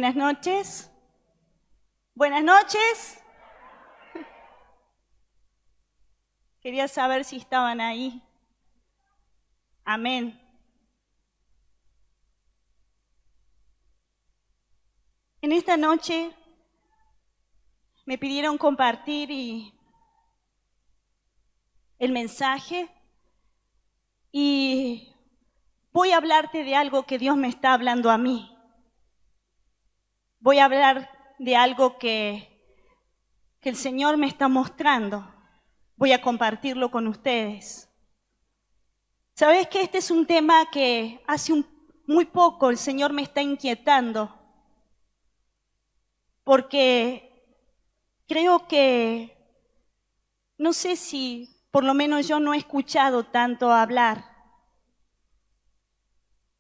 Buenas noches. Buenas noches. Quería saber si estaban ahí. Amén. En esta noche me pidieron compartir el mensaje y voy a hablarte de algo que Dios me está hablando a mí. Voy a hablar de algo que el Señor me está mostrando. Voy a compartirlo con ustedes. ¿Sabes que este es un tema que hace muy poco el Señor me está inquietando? Porque creo que, no sé si por lo menos yo no he escuchado tanto hablar.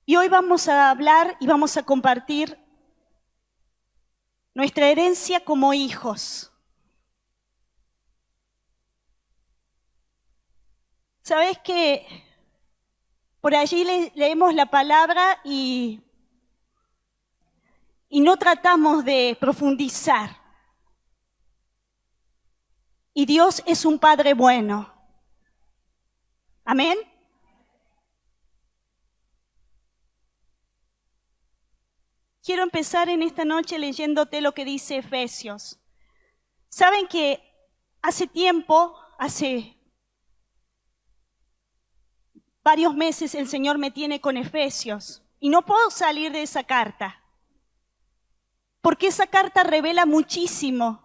Y hoy vamos a hablar y vamos a compartir nuestra herencia como hijos. ¿Sabes que por allí leemos la palabra y no tratamos de profundizar? Y Dios es un Padre bueno. ¿Amén? Quiero empezar en esta noche leyéndote lo que dice Efesios. Saben que hace varios meses el Señor me tiene con Efesios y no puedo salir de esa carta, porque esa carta revela muchísimo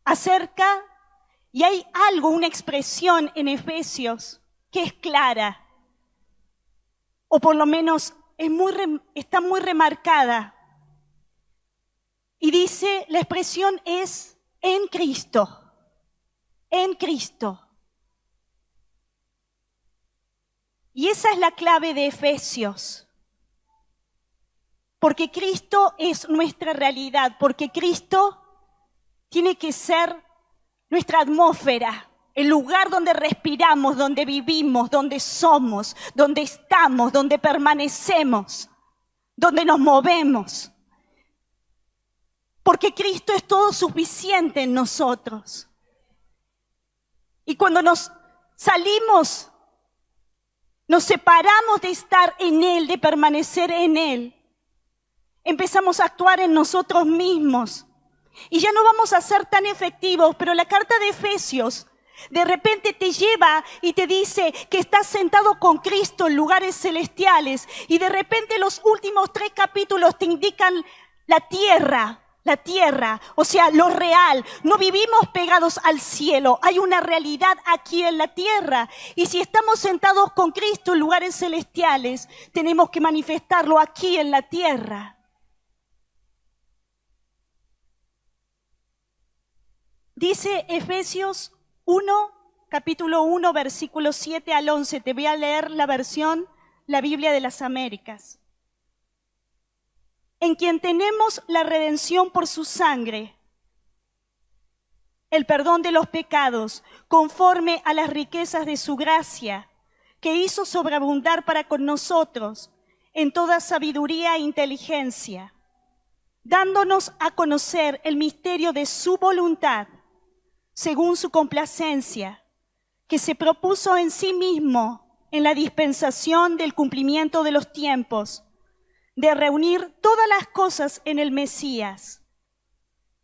acerca, y hay algo, una expresión en Efesios que es clara, o por lo menos está muy remarcada. Y dice, la expresión es en Cristo, en Cristo. Y esa es la clave de Efesios. Porque Cristo es nuestra realidad, porque Cristo tiene que ser nuestra atmósfera, el lugar donde respiramos, donde vivimos, donde somos, donde estamos, donde permanecemos, donde nos movemos. Porque Cristo es todo suficiente en nosotros. Y cuando nos salimos, nos separamos de estar en Él, de permanecer en Él, empezamos a actuar en nosotros mismos. Y ya no vamos a ser tan efectivos, pero la carta de Efesios de repente te lleva y te dice que estás sentado con Cristo en lugares celestiales. Y de repente los últimos 3 capítulos te indican la tierra, o sea, lo real. No vivimos pegados al cielo, hay una realidad aquí en la tierra. Y si estamos sentados con Cristo en lugares celestiales, tenemos que manifestarlo aquí en la tierra. Dice Efesios 1, capítulo 1, versículos 7 al 11. Te voy a leer la versión, la Biblia de las Américas. En quien tenemos la redención por su sangre, el perdón de los pecados, conforme a las riquezas de su gracia, que hizo sobreabundar para con nosotros en toda sabiduría e inteligencia, dándonos a conocer el misterio de su voluntad, según su complacencia, que se propuso en sí mismo en la dispensación del cumplimiento de los tiempos, de reunir todas las cosas en el Mesías,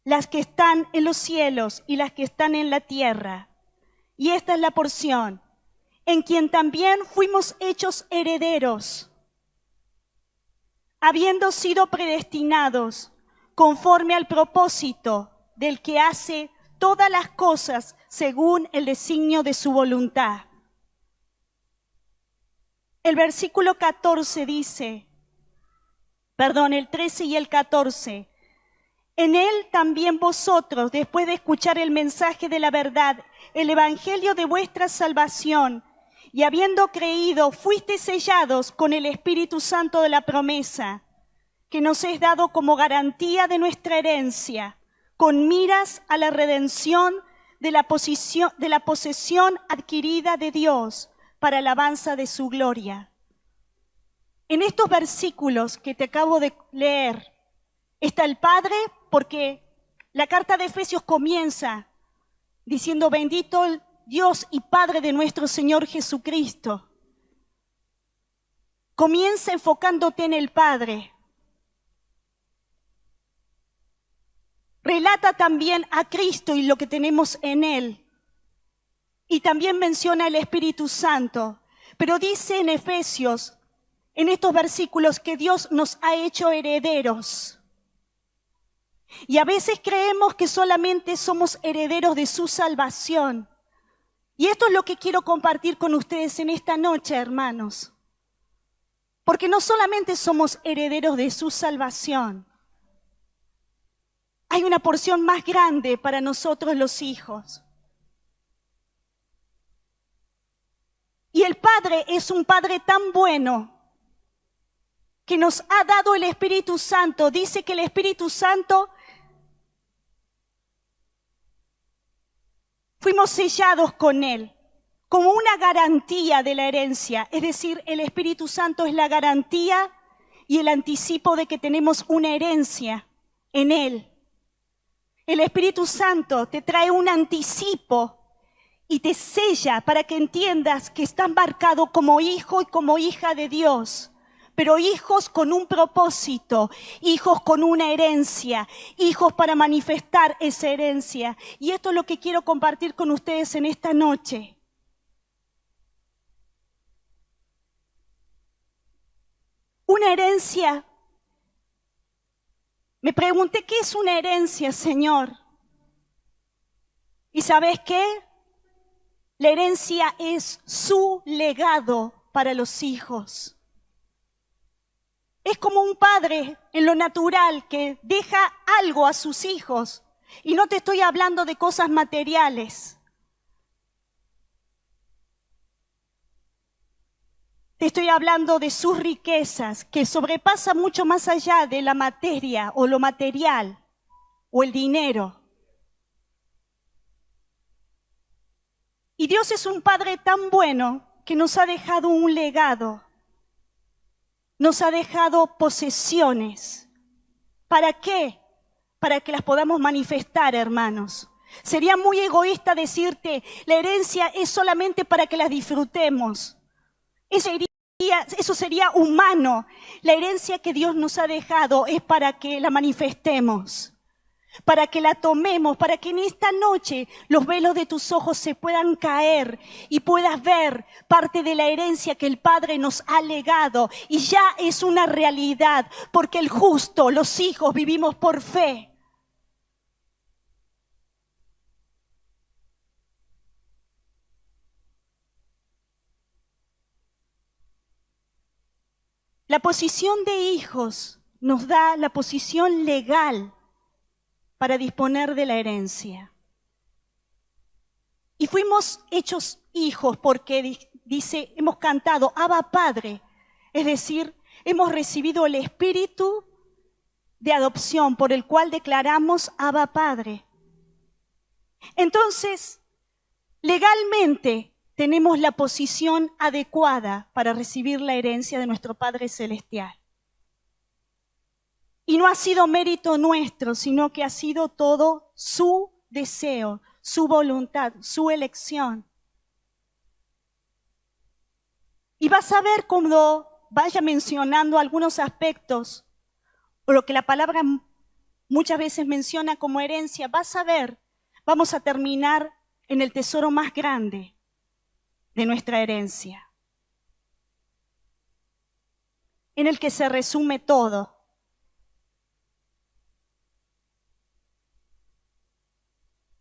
las que están en los cielos y las que están en la tierra. Y esta es la porción, en quien también fuimos hechos herederos, habiendo sido predestinados conforme al propósito del que hace todas las cosas según el designio de su voluntad. El versículo 14 dice, el 13 y el 14. En él también vosotros, después de escuchar el mensaje de la verdad, el evangelio de vuestra salvación, y habiendo creído, fuisteis sellados con el Espíritu Santo de la promesa, que nos es dado como garantía de nuestra herencia, con miras a la redención de la posesión adquirida de Dios para alabanza de su gloria. En estos versículos que te acabo de leer, está el Padre, porque la carta de Efesios comienza diciendo: bendito el Dios y Padre de nuestro Señor Jesucristo. Comienza enfocándote en el Padre. Relata también a Cristo y lo que tenemos en Él. Y también menciona el Espíritu Santo. Pero dice en Efesios, en estos versículos, que Dios nos ha hecho herederos. Y a veces creemos que solamente somos herederos de su salvación. Y esto es lo que quiero compartir con ustedes en esta noche, hermanos. Porque no solamente somos herederos de su salvación, hay una porción más grande para nosotros los hijos. Y el Padre es un Padre tan bueno que nos ha dado el Espíritu Santo. Dice que el Espíritu Santo fuimos sellados con Él como una garantía de la herencia. Es decir, el Espíritu Santo es la garantía y el anticipo de que tenemos una herencia en Él. El Espíritu Santo te trae un anticipo y te sella para que entiendas que estás marcado como hijo y como hija de Dios. Pero hijos con un propósito, hijos con una herencia, hijos para manifestar esa herencia. Y esto es lo que quiero compartir con ustedes en esta noche. Una herencia. Me pregunté, ¿qué es una herencia, Señor? ¿Y sabes qué? La herencia es su legado para los hijos. Es como un padre en lo natural que deja algo a sus hijos. Y no te estoy hablando de cosas materiales. Te estoy hablando de sus riquezas, que sobrepasan mucho más allá de la materia o lo material o el dinero. Y Dios es un Padre tan bueno que nos ha dejado un legado. Nos ha dejado posesiones. ¿Para qué? Para que las podamos manifestar, hermanos. Sería muy egoísta decirte, la herencia es solamente para que las disfrutemos. Eso sería humano. La herencia que Dios nos ha dejado es para que la manifestemos, para que la tomemos, para que en esta noche los velos de tus ojos se puedan caer y puedas ver parte de la herencia que el Padre nos ha legado. Y ya es una realidad, porque el justo, los hijos, vivimos por fe. La posición de hijos nos da la posición legal para disponer de la herencia. Y fuimos hechos hijos porque dice, hemos cantado Abba Padre, es decir, hemos recibido el espíritu de adopción por el cual declaramos Abba Padre. Entonces, legalmente tenemos la posición adecuada para recibir la herencia de nuestro Padre Celestial. Y no ha sido mérito nuestro, sino que ha sido todo su deseo, su voluntad, su elección. Y vas a ver cuando vaya mencionando algunos aspectos, o lo que la palabra muchas veces menciona como herencia, vas a ver, vamos a terminar en el tesoro más grande de nuestra herencia, en el que se resume todo.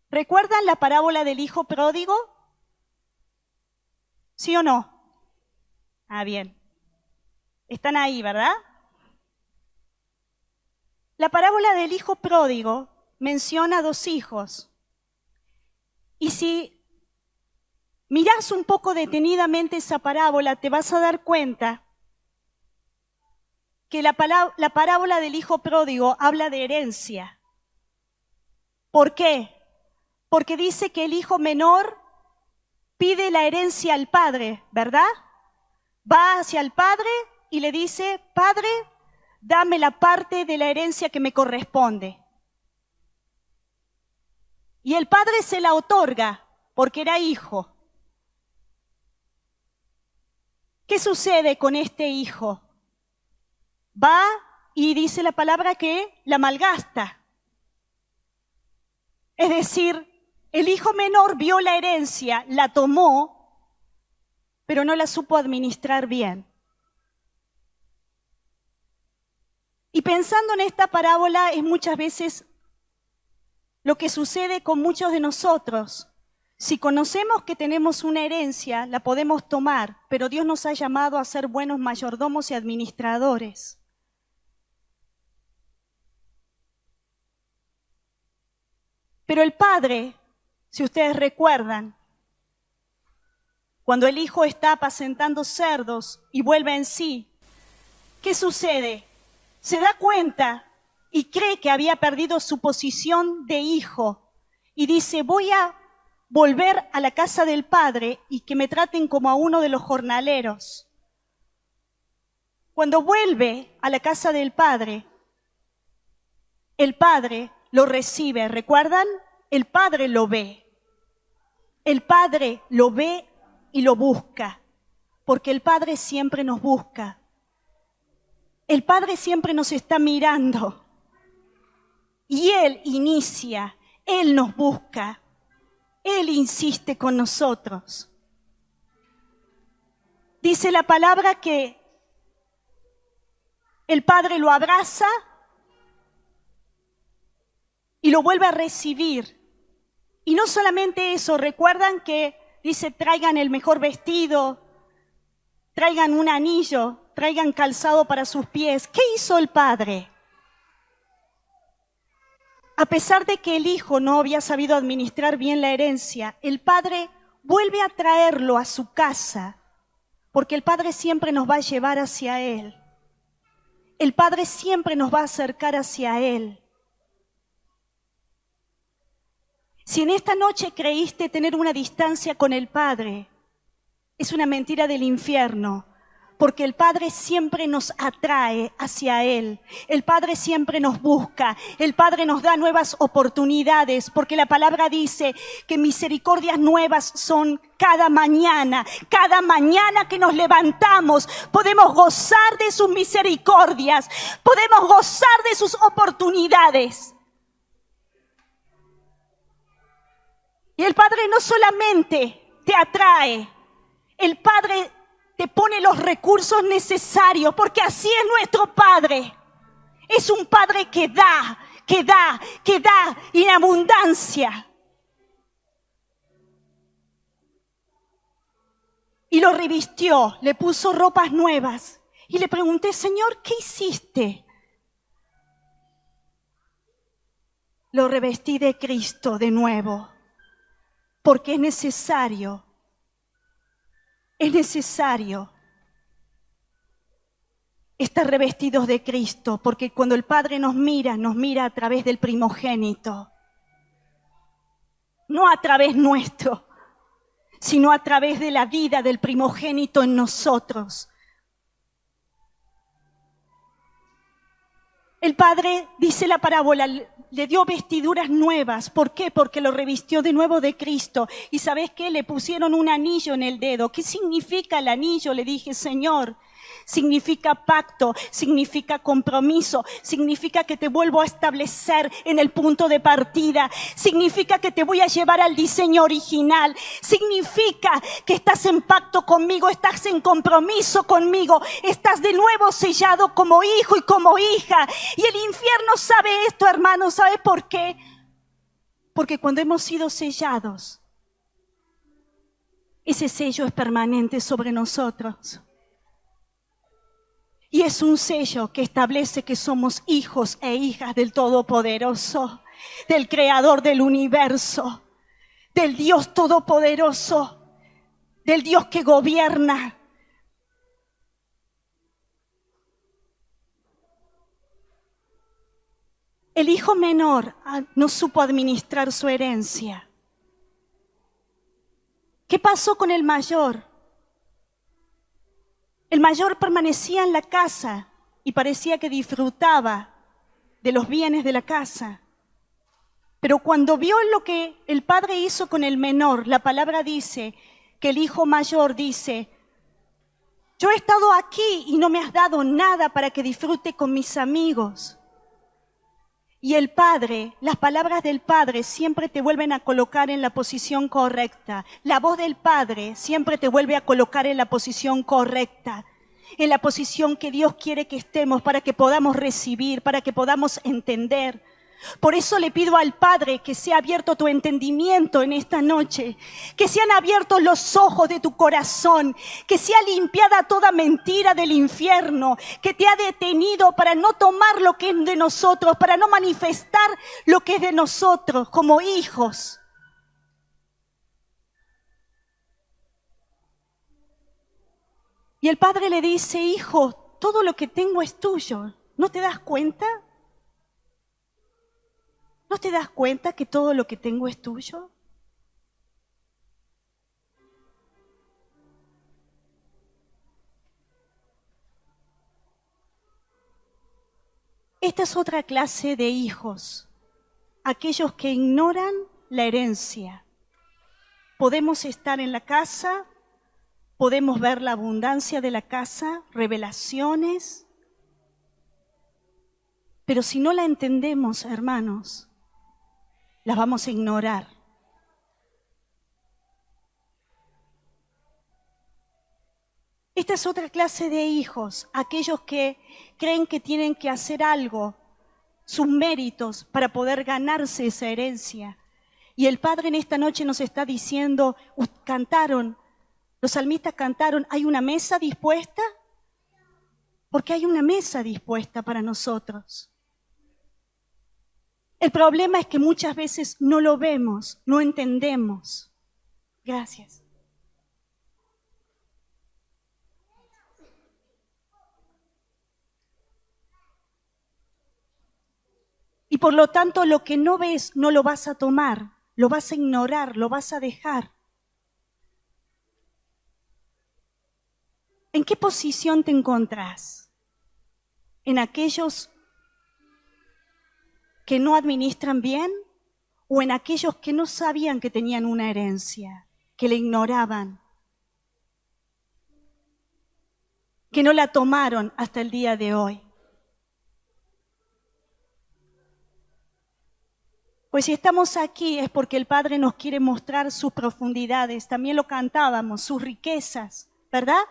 ¿Recuerdan la parábola del hijo pródigo? ¿Sí o no? Ah, bien. Están ahí, ¿verdad? La parábola del hijo pródigo menciona dos hijos. Y si mirás un poco detenidamente esa parábola, te vas a dar cuenta que la parábola del hijo pródigo habla de herencia. ¿Por qué? Porque dice que el hijo menor pide la herencia al padre, ¿verdad? Va hacia el padre y le dice, Padre, dame la parte de la herencia que me corresponde. Y el padre se la otorga porque era hijo. ¿Qué sucede con este hijo? Va y dice la palabra que la malgasta. Es decir, el hijo menor vio la herencia, la tomó, pero no la supo administrar bien. Y pensando en esta parábola es muchas veces lo que sucede con muchos de nosotros. Si conocemos que tenemos una herencia, la podemos tomar, pero Dios nos ha llamado a ser buenos mayordomos y administradores. Pero el padre, si ustedes recuerdan, cuando el hijo está apacentando cerdos y vuelve en sí, ¿qué sucede? Se da cuenta y cree que había perdido su posición de hijo y dice, voy a volver a la casa del padre y que me traten como a uno de los jornaleros. Cuando vuelve a la casa del padre, el padre lo recibe, ¿recuerdan? El padre lo ve. El padre lo ve y lo busca, porque el padre siempre nos busca. El padre siempre nos está mirando y él inicia, él nos busca, él insiste con nosotros. Dice la palabra que el padre lo abraza y lo vuelve a recibir. Y no solamente eso, recuerdan que dice traigan el mejor vestido, traigan un anillo, traigan calzado para sus pies. ¿Qué hizo el padre? A pesar de que el hijo no había sabido administrar bien la herencia, el padre vuelve a traerlo a su casa, porque el padre siempre nos va a llevar hacia él. El padre siempre nos va a acercar hacia él. Si en esta noche creíste tener una distancia con el Padre, es una mentira del infierno, porque el Padre siempre nos atrae hacia Él. El Padre siempre nos busca. El Padre nos da nuevas oportunidades, porque la palabra dice que misericordias nuevas son cada mañana. Cada mañana que nos levantamos podemos gozar de sus misericordias, podemos gozar de sus oportunidades. Y el Padre no solamente te atrae, el Padre te pone los recursos necesarios, porque así es nuestro Padre. Es un Padre que da en abundancia. Y lo revistió, le puso ropas nuevas. Y le pregunté, Señor, ¿qué hiciste? Lo revestí de Cristo de nuevo. Porque es necesario estar revestidos de Cristo, porque cuando el Padre nos mira a través del primogénito, no a través nuestro, sino a través de la vida del primogénito en nosotros. El Padre, dice la parábola, le dio vestiduras nuevas. ¿Por qué? Porque lo revistió de nuevo de Cristo. ¿Y sabes qué? Le pusieron un anillo en el dedo. ¿Qué significa el anillo? Le dije, Señor, significa pacto, significa compromiso, significa que te vuelvo a establecer en el punto de partida, significa que te voy a llevar al diseño original, significa que estás en pacto conmigo, estás en compromiso conmigo, estás de nuevo sellado como hijo y como hija. Y el infierno sabe esto, hermano. ¿Sabe por qué? Porque cuando hemos sido sellados, ese sello es permanente sobre nosotros. Y es un sello que establece que somos hijos e hijas del Todopoderoso, del Creador del universo, del Dios Todopoderoso, del Dios que gobierna. El hijo menor no supo administrar su herencia. ¿Qué pasó con el mayor? El mayor permanecía en la casa y parecía que disfrutaba de los bienes de la casa. Pero cuando vio lo que el padre hizo con el menor, la palabra dice que el hijo mayor dice: yo he estado aquí y no me has dado nada para que disfrute con mis amigos. Y el padre, las palabras del padre siempre te vuelven a colocar en la posición correcta. La voz del padre siempre te vuelve a colocar en la posición correcta, en la posición que Dios quiere que estemos para que podamos recibir, para que podamos entender. Por eso le pido al Padre que sea abierto tu entendimiento en esta noche, que sean abiertos los ojos de tu corazón, que sea limpiada toda mentira del infierno que te ha detenido para no tomar lo que es de nosotros, para no manifestar lo que es de nosotros como hijos. Y el Padre le dice: hijo, todo lo que tengo es tuyo. ¿No te das cuenta? ¿No te das cuenta que todo lo que tengo es tuyo? Esta es otra clase de hijos, aquellos que ignoran la herencia. Podemos estar en la casa, podemos ver la abundancia de la casa, revelaciones, pero si no la entendemos, hermanos, las vamos a ignorar. Esta es otra clase de hijos, aquellos que creen que tienen que hacer algo, sus méritos, para poder ganarse esa herencia. Y el Padre en esta noche nos está diciendo, cantaron, los salmistas cantaron: ¿hay una mesa dispuesta? Porque hay una mesa dispuesta para nosotros. El problema es que muchas veces no lo vemos, no entendemos. Gracias. Y por lo tanto, lo que no ves no lo vas a tomar, lo vas a ignorar, lo vas a dejar. ¿En qué posición te encontrás? ¿En aquellos que no administran bien o en aquellos que no sabían que tenían una herencia, que la ignoraban, que no la tomaron hasta el día de hoy? Pues si estamos aquí es porque el Padre nos quiere mostrar sus profundidades, también lo cantábamos, sus riquezas, ¿verdad?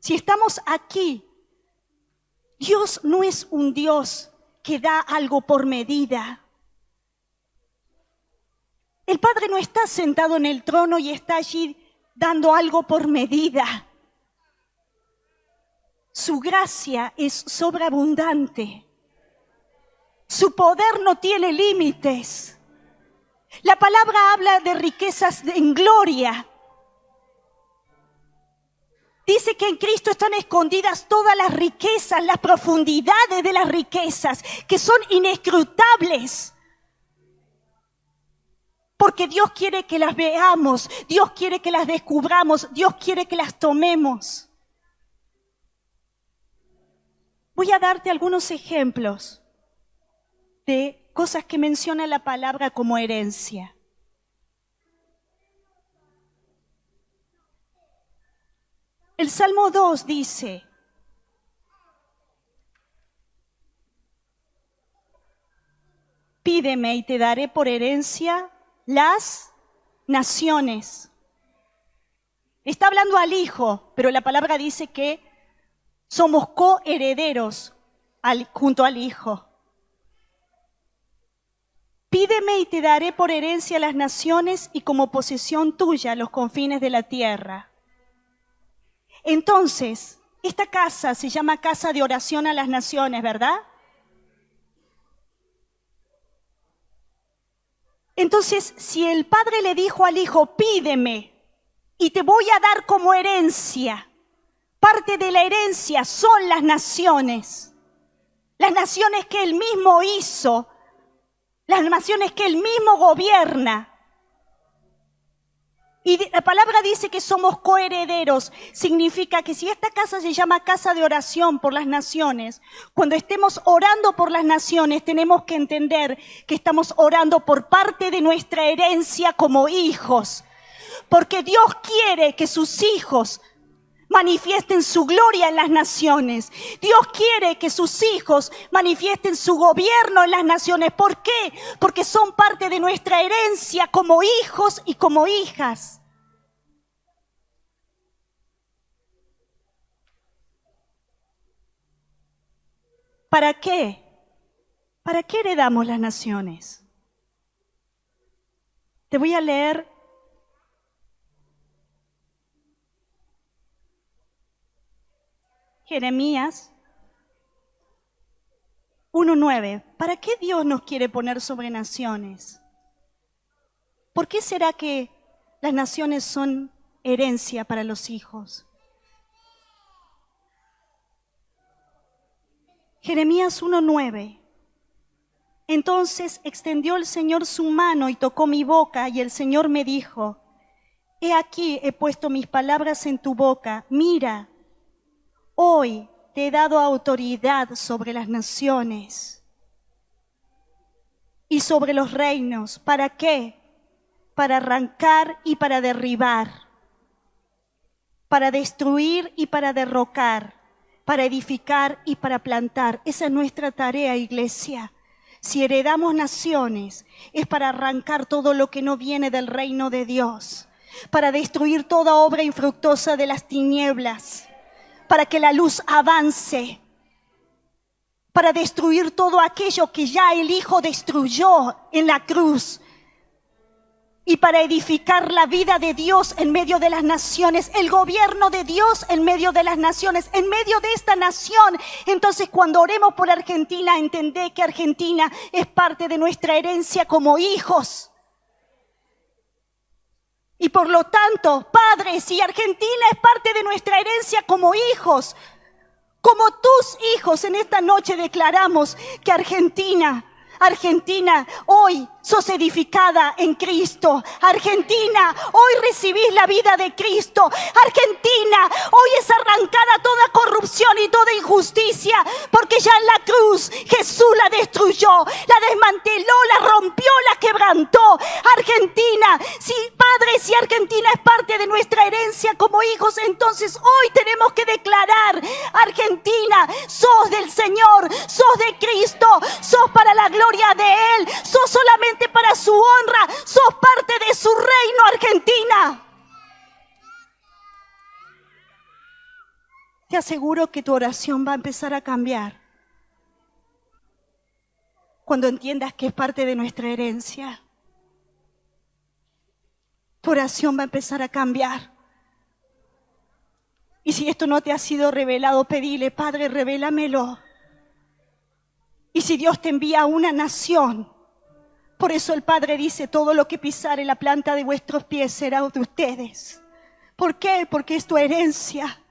Si estamos aquí, Dios no es un Dios que da algo por medida. El Padre no está sentado en el trono y está allí dando algo por medida. Su gracia es sobreabundante. Su poder no tiene límites. La palabra habla de riquezas en gloria. Dice que en Cristo están escondidas todas las riquezas, las profundidades de las riquezas, que son inescrutables. Porque Dios quiere que las veamos, Dios quiere que las descubramos, Dios quiere que las tomemos. Voy a darte algunos ejemplos de cosas que menciona la palabra como herencia. El Salmo 2 dice: pídeme y te daré por herencia las naciones. Está hablando al Hijo, pero la palabra dice que somos coherederos junto al Hijo. Pídeme y te daré por herencia las naciones y como posesión tuya los confines de la tierra. Entonces, esta casa se llama Casa de Oración a las Naciones, ¿verdad? Entonces, si el Padre le dijo al Hijo: pídeme y te voy a dar como herencia, parte de la herencia son las naciones que Él mismo hizo, las naciones que Él mismo gobierna. Y la palabra dice que somos coherederos. Significa que si esta casa se llama casa de oración por las naciones, cuando estemos orando por las naciones, tenemos que entender que estamos orando por parte de nuestra herencia como hijos. Porque Dios quiere que sus hijos manifiesten su gloria en las naciones. Dios quiere que sus hijos manifiesten su gobierno en las naciones. ¿Por qué? Porque son parte de nuestra herencia como hijos y como hijas. ¿Para qué? ¿Para qué heredamos las naciones? Te voy a leer Jeremías 1:9. ¿Para qué Dios nos quiere poner sobre naciones? ¿Por qué será que las naciones son herencia para los hijos? Jeremías 1:9. Entonces extendió el Señor su mano y tocó mi boca, y el Señor me dijo: He aquí, he puesto mis palabras en tu boca. Mira, hoy te he dado autoridad sobre las naciones y sobre los reinos. ¿Para qué? Para arrancar y para derribar, para destruir y para derrocar, para edificar y para plantar. Esa es nuestra tarea, iglesia. Si heredamos naciones, es para arrancar todo lo que no viene del reino de Dios, para destruir toda obra infructuosa de las tinieblas, para que la luz avance, para destruir todo aquello que ya el Hijo destruyó en la cruz, y para edificar la vida de Dios en medio de las naciones, el gobierno de Dios en medio de las naciones, en medio de esta nación. Entonces, cuando oremos por Argentina, entendé que Argentina es parte de nuestra herencia como hijos. Y por lo tanto, padres, si Argentina es parte de nuestra herencia como hijos, como tus hijos, en esta noche declaramos que Argentina, hoy sos edificada en Cristo. Argentina, hoy recibís la vida de Cristo. Argentina, hoy es arrancada toda corrupción y toda injusticia, porque ya en la cruz Jesús la destruyó, la desmanteló, la rompió, la quebrantó. Argentina, si Padre, si Argentina es parte de nuestra herencia como hijos, entonces hoy tenemos que declarar: Argentina, sos del Señor, sos de Cristo, sos para la gloria de Él, sos solamente para su honra, sos parte de su reino, Argentina. Te aseguro que tu oración va a empezar a cambiar cuando entiendas que es parte de nuestra herencia. Tu oración va a empezar a cambiar. Y si esto no te ha sido revelado, pedile: Padre, revélamelo. Y si Dios te envía a una nación, por eso el Padre dice: todo lo que pisare la planta de vuestros pies será de ustedes. ¿Por qué? Porque es tu herencia.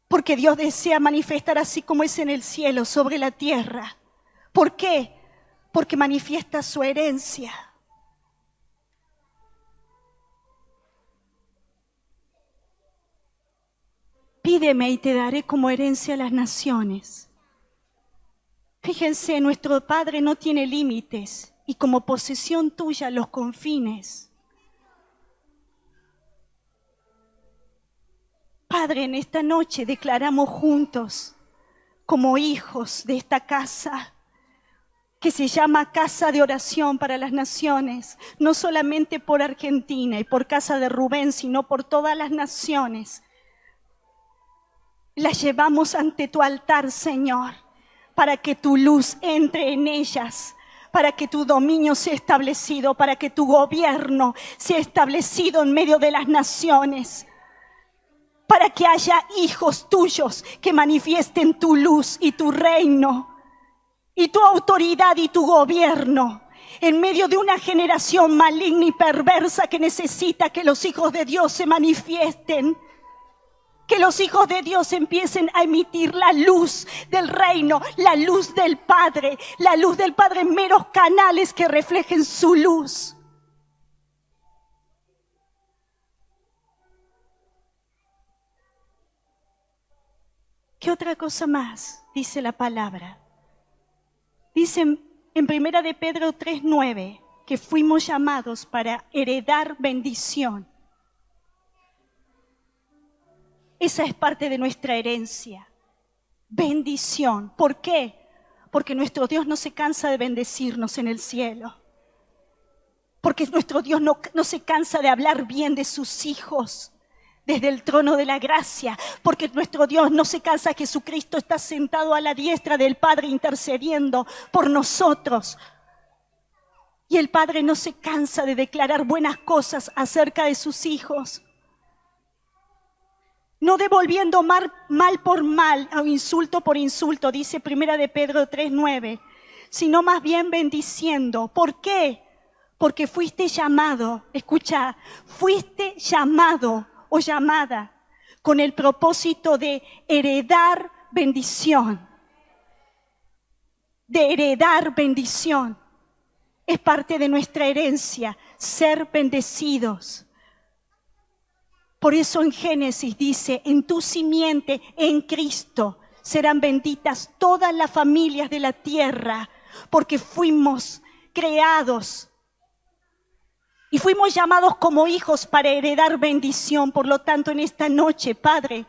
Porque Dios desea manifestar así como es en el cielo, sobre la tierra. ¿Por qué? Porque manifiesta su herencia. Pídeme y te daré como herencia a las naciones. Fíjense, nuestro Padre no tiene límites y como posesión tuya los confines. Padre, en esta noche declaramos juntos, como hijos de esta casa, que se llama Casa de Oración para las Naciones, no solamente por Argentina y por Casa de Rubén, sino por todas las naciones. Las llevamos ante tu altar, Señor, para que tu luz entre en ellas, para que tu dominio sea establecido, para que tu gobierno sea establecido en medio de las naciones, para que haya hijos tuyos que manifiesten tu luz y tu reino y tu autoridad y tu gobierno en medio de una generación maligna y perversa que necesita que los hijos de Dios se manifiesten. Que los hijos de Dios empiecen a emitir la luz del reino, la luz del Padre en meros canales que reflejen su luz. ¿Qué otra cosa más dice la palabra? Dice en 1 de Pedro 3:9 que fuimos llamados para heredar bendición. Esa es parte de nuestra herencia. Bendición. ¿Por qué? Porque nuestro Dios no se cansa de bendecirnos en el cielo. Porque nuestro Dios no se cansa de hablar bien de sus hijos desde el trono de la gracia. Porque nuestro Dios no se cansa. Jesucristo está sentado a la diestra del Padre intercediendo por nosotros. Y el Padre no se cansa de declarar buenas cosas acerca de sus hijos. No devolviendo mal por mal o insulto por insulto, dice 1 de Pedro 3:9, sino más bien bendiciendo. ¿Por qué? Porque fuiste llamado, escucha, fuiste llamado o llamada con el propósito de heredar bendición. De heredar bendición. Es parte de nuestra herencia, ser bendecidos. Por eso en Génesis dice, en tu simiente, en Cristo, serán benditas todas las familias de la tierra, porque fuimos creados y fuimos llamados como hijos para heredar bendición. Por lo tanto, en esta noche, Padre,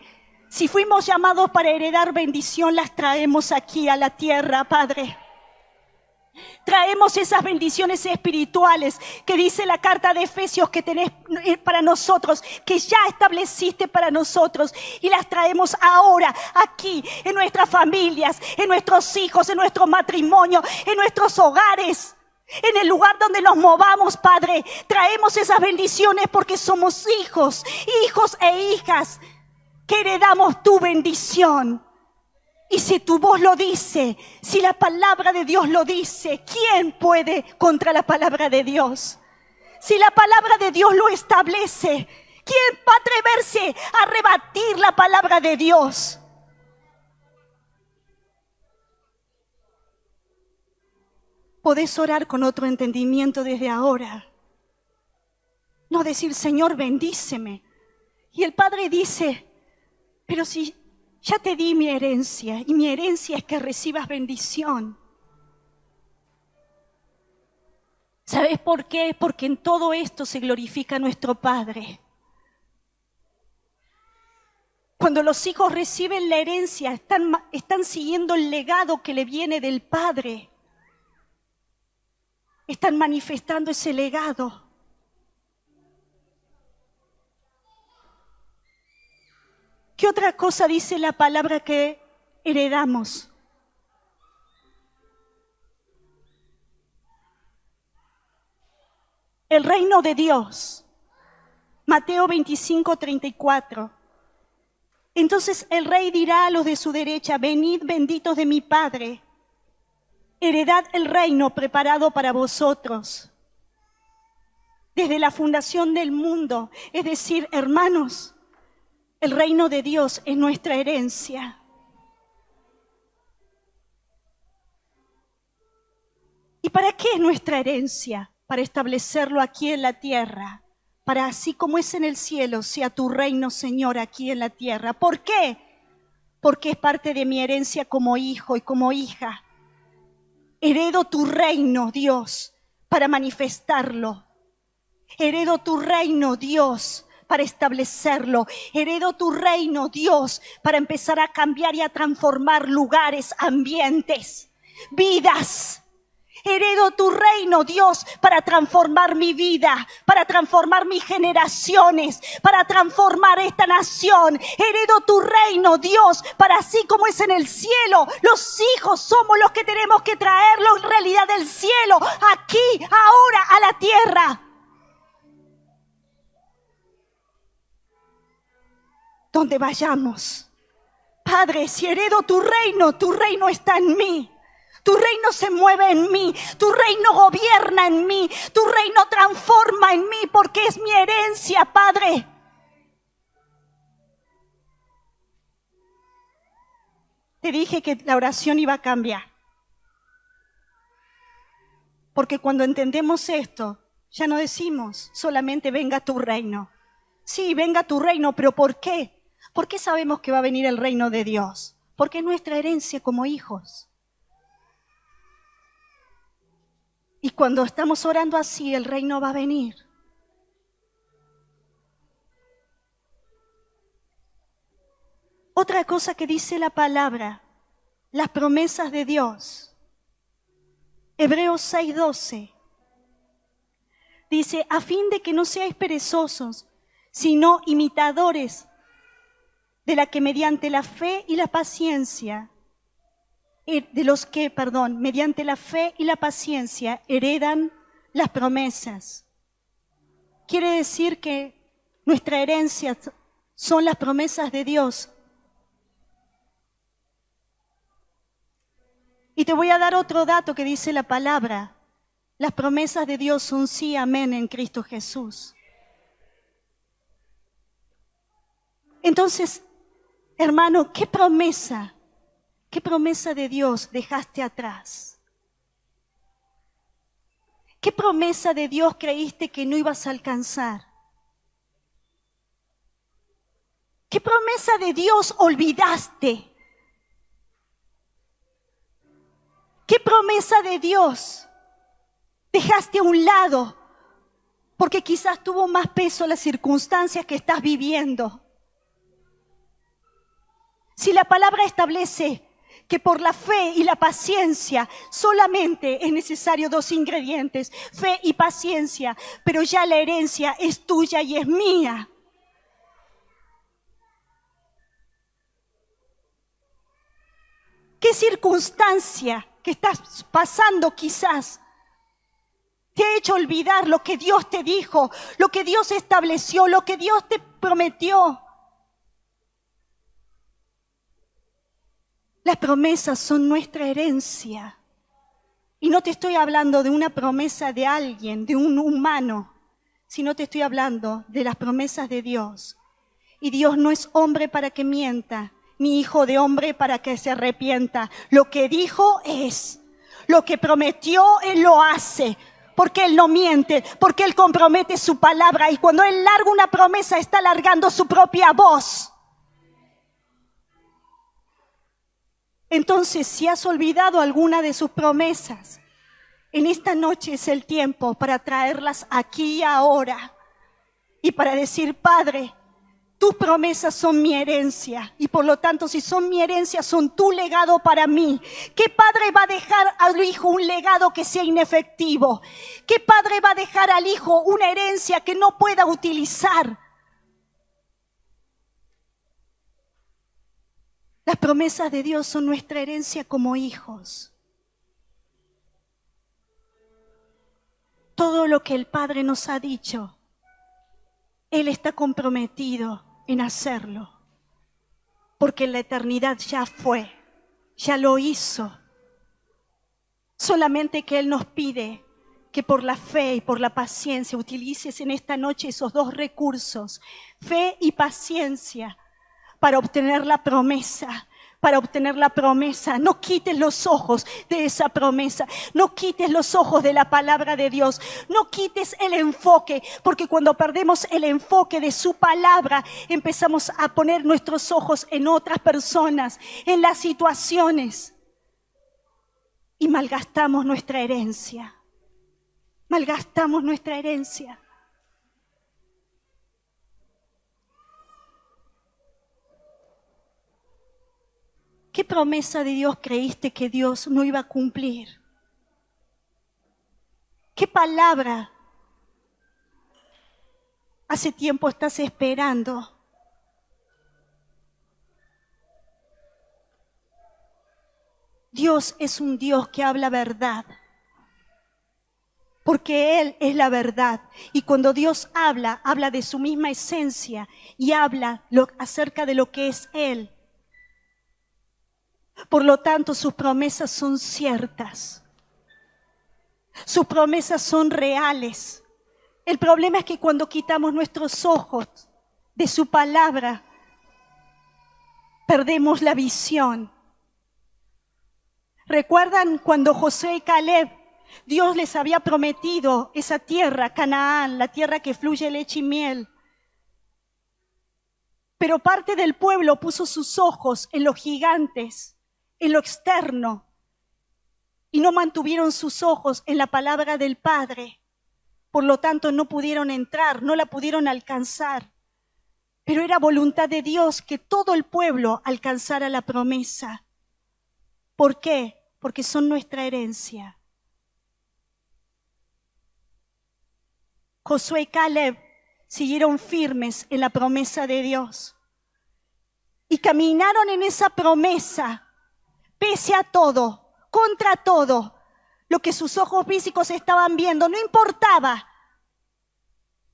si fuimos llamados para heredar bendición, las traemos aquí a la tierra, Padre. Traemos esas bendiciones espirituales que dice la carta de Efesios que tenés para nosotros, que ya estableciste para nosotros, y las traemos ahora aquí en nuestras familias, en nuestros hijos, en nuestro matrimonio, en nuestros hogares, en el lugar donde nos movamos, Padre. Traemos esas bendiciones porque somos hijos e hijas que heredamos tu bendición. Y si tu voz lo dice, si la palabra de Dios lo dice, ¿quién puede contra la palabra de Dios? Si la palabra de Dios lo establece, ¿quién va a atreverse a rebatir la palabra de Dios? Podés orar con otro entendimiento desde ahora. No decir, Señor, bendíceme. Y el Padre dice, pero si ya te di mi herencia, y mi herencia es que recibas bendición. ¿Sabes por qué? Porque en todo esto se glorifica nuestro Padre. Cuando los hijos reciben la herencia, están siguiendo el legado que le viene del Padre. Están manifestando ese legado. ¿Qué otra cosa dice la palabra que heredamos? El reino de Dios. Mateo 25:34. Entonces el rey dirá a los de su derecha, venid benditos de mi Padre, heredad el reino preparado para vosotros desde la fundación del mundo. Es decir, hermanos, el reino de Dios es nuestra herencia. ¿Y para qué es nuestra herencia? Para establecerlo aquí en la tierra. Para así como es en el cielo, sea tu reino, Señor, aquí en la tierra. ¿Por qué? Porque es parte de mi herencia como hijo y como hija. Heredo tu reino, Dios, para manifestarlo. Heredo tu reino, Dios, para establecerlo. Heredo tu reino, Dios, para empezar a cambiar y a transformar lugares, ambientes, vidas. Heredo tu reino, Dios, para transformar mi vida, para transformar mis generaciones, para transformar esta nación. Heredo tu reino, Dios, para así como es en el cielo, los hijos somos los que tenemos que traerlo en realidad del cielo, aquí, ahora, a la tierra. Donde vayamos. Padre, si heredo tu reino está en mí. Tu reino se mueve en mí, tu reino gobierna en mí, tu reino transforma en mí porque es mi herencia, Padre. Te dije que la oración iba a cambiar. Porque cuando entendemos esto, ya no decimos solamente venga tu reino. Sí, venga tu reino, pero ¿por qué? ¿Por qué sabemos que va a venir el reino de Dios? porque es nuestra herencia como hijos. Y cuando estamos orando así, el reino va a venir. Otra cosa que dice la palabra, las promesas de Dios. Hebreos 6:12 dice, a fin de que no seáis perezosos, sino imitadores de la que mediante la fe y la paciencia, mediante la fe y la paciencia heredan las promesas. Quiere decir que nuestra herencia son las promesas de Dios. Y te voy a dar otro dato que dice la palabra. Las promesas de Dios son sí, amén en Cristo Jesús. Entonces, hermano, ¿qué promesa de Dios dejaste atrás? ¿Qué promesa de Dios creíste que no ibas a alcanzar? ¿Qué promesa de Dios olvidaste? ¿Qué promesa de Dios dejaste a un lado? Porque quizás tuvo más peso las circunstancias que estás viviendo. Si la palabra establece que por la fe y la paciencia solamente es necesario 2 ingredientes, fe y paciencia, pero ya la herencia es tuya y es mía. ¿Qué circunstancia que estás pasando quizás te ha hecho olvidar lo que Dios te dijo, lo que Dios estableció, lo que Dios te prometió? Las promesas son nuestra herencia. Y no te estoy hablando de una promesa de alguien, de un humano, sino te estoy hablando de las promesas de Dios. Y Dios no es hombre para que mienta, ni hijo de hombre para que se arrepienta. Lo que dijo es, lo que prometió Él lo hace, porque Él no miente, porque Él compromete su palabra. Y cuando Él larga una promesa, está largando su propia voz. Entonces, si has olvidado alguna de sus promesas, en esta noche es el tiempo para traerlas aquí y ahora. Y para decir, Padre, tus promesas son mi herencia. Y por lo tanto, si son mi herencia, son tu legado para mí. ¿Qué padre va a dejar al hijo un legado que sea inefectivo? ¿Qué padre va a dejar al hijo una herencia que no pueda utilizar? Las promesas de Dios son nuestra herencia como hijos. Todo lo que el Padre nos ha dicho, Él está comprometido en hacerlo. Porque la eternidad ya fue, ya lo hizo. Solamente que Él nos pide que por la fe y por la paciencia utilices en esta noche esos 2 recursos, fe y paciencia, para obtener la promesa, No quites los ojos de esa promesa, no quites los ojos de la palabra de Dios, no quites el enfoque, porque cuando perdemos el enfoque de su palabra, empezamos a poner nuestros ojos en otras personas, en las situaciones, y malgastamos nuestra herencia, ¿Qué promesa de Dios creíste que Dios no iba a cumplir? ¿Qué palabra hace tiempo estás esperando? Dios es un Dios que habla verdad, porque Él es la verdad. Y cuando Dios habla de su misma esencia y habla acerca de lo que es Él. Por lo tanto, sus promesas son ciertas. Sus promesas son reales. El problema es que cuando quitamos nuestros ojos de su palabra, perdemos la visión. ¿Recuerdan cuando Josué y Caleb, Dios les había prometido esa tierra, Canaán, la tierra que fluye leche y miel? Pero parte del pueblo puso sus ojos en los gigantes, en lo externo, y no mantuvieron sus ojos en la palabra del Padre. Por lo tanto, no pudieron entrar, no la pudieron alcanzar. Pero era voluntad de Dios que todo el pueblo alcanzara la promesa. ¿Por qué? Porque son nuestra herencia. Josué y Caleb siguieron firmes en la promesa de Dios y caminaron en esa promesa, pese a todo, contra todo, lo que sus ojos físicos estaban viendo, no importaba.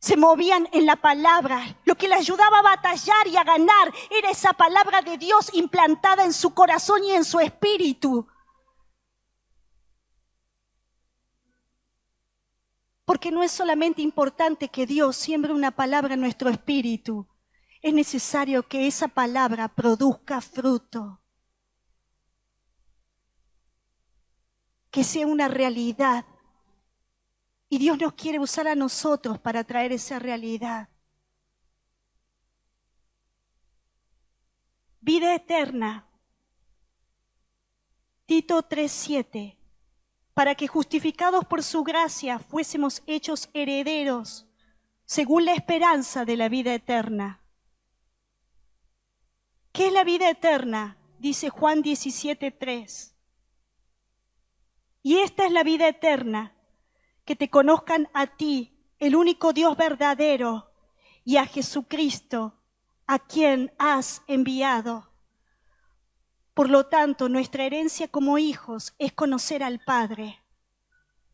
Se movían en la palabra. Lo que les ayudaba a batallar y a ganar era esa palabra de Dios implantada en su corazón y en su espíritu. Porque no es solamente importante que Dios siembre una palabra en nuestro espíritu, es necesario que esa palabra produzca fruto. Que sea una realidad. Y Dios nos quiere usar a nosotros para traer esa realidad. Vida eterna. Tito 3:7. Para que justificados por su gracia fuésemos hechos herederos, según la esperanza de la vida eterna. ¿Qué es la vida eterna? Dice Juan 17:3. Y esta es la vida eterna, que te conozcan a ti, el único Dios verdadero, y a Jesucristo, a quien has enviado. Por lo tanto, nuestra herencia como hijos es conocer al Padre.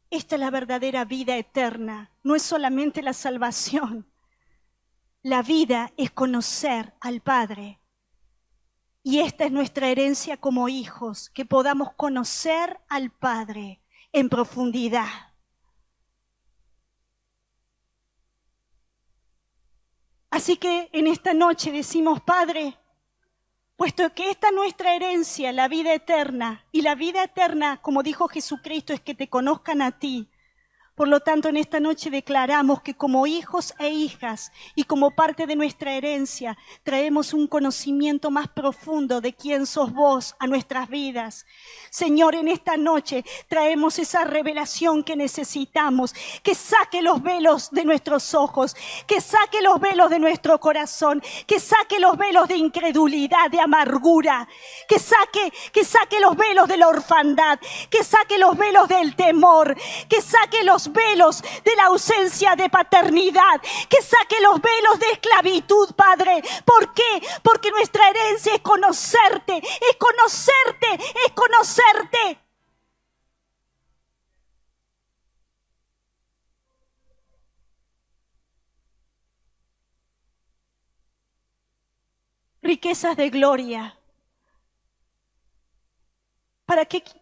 Esta es la verdadera vida eterna, no es solamente la salvación. La vida es conocer al Padre. Y esta es nuestra herencia como hijos, que podamos conocer al Padre en profundidad. Así que en esta noche decimos, Padre, puesto que esta es nuestra herencia, la vida eterna, y la vida eterna, como dijo Jesucristo, es que te conozcan a ti. Por lo tanto, en esta noche declaramos que como hijos e hijas y como parte de nuestra herencia, traemos un conocimiento más profundo de quién sos vos a nuestras vidas. Señor, en esta noche traemos esa revelación que necesitamos, que saque los velos de nuestros ojos, que saque los velos de nuestro corazón, que saque los velos de incredulidad, de amargura, que saque los velos de la orfandad, que saque los velos del temor, que saque los velos de la ausencia de paternidad, que saque los velos de esclavitud, Padre. ¿Por qué? Porque nuestra herencia es conocerte, es conocerte, es conocerte. Riquezas de gloria.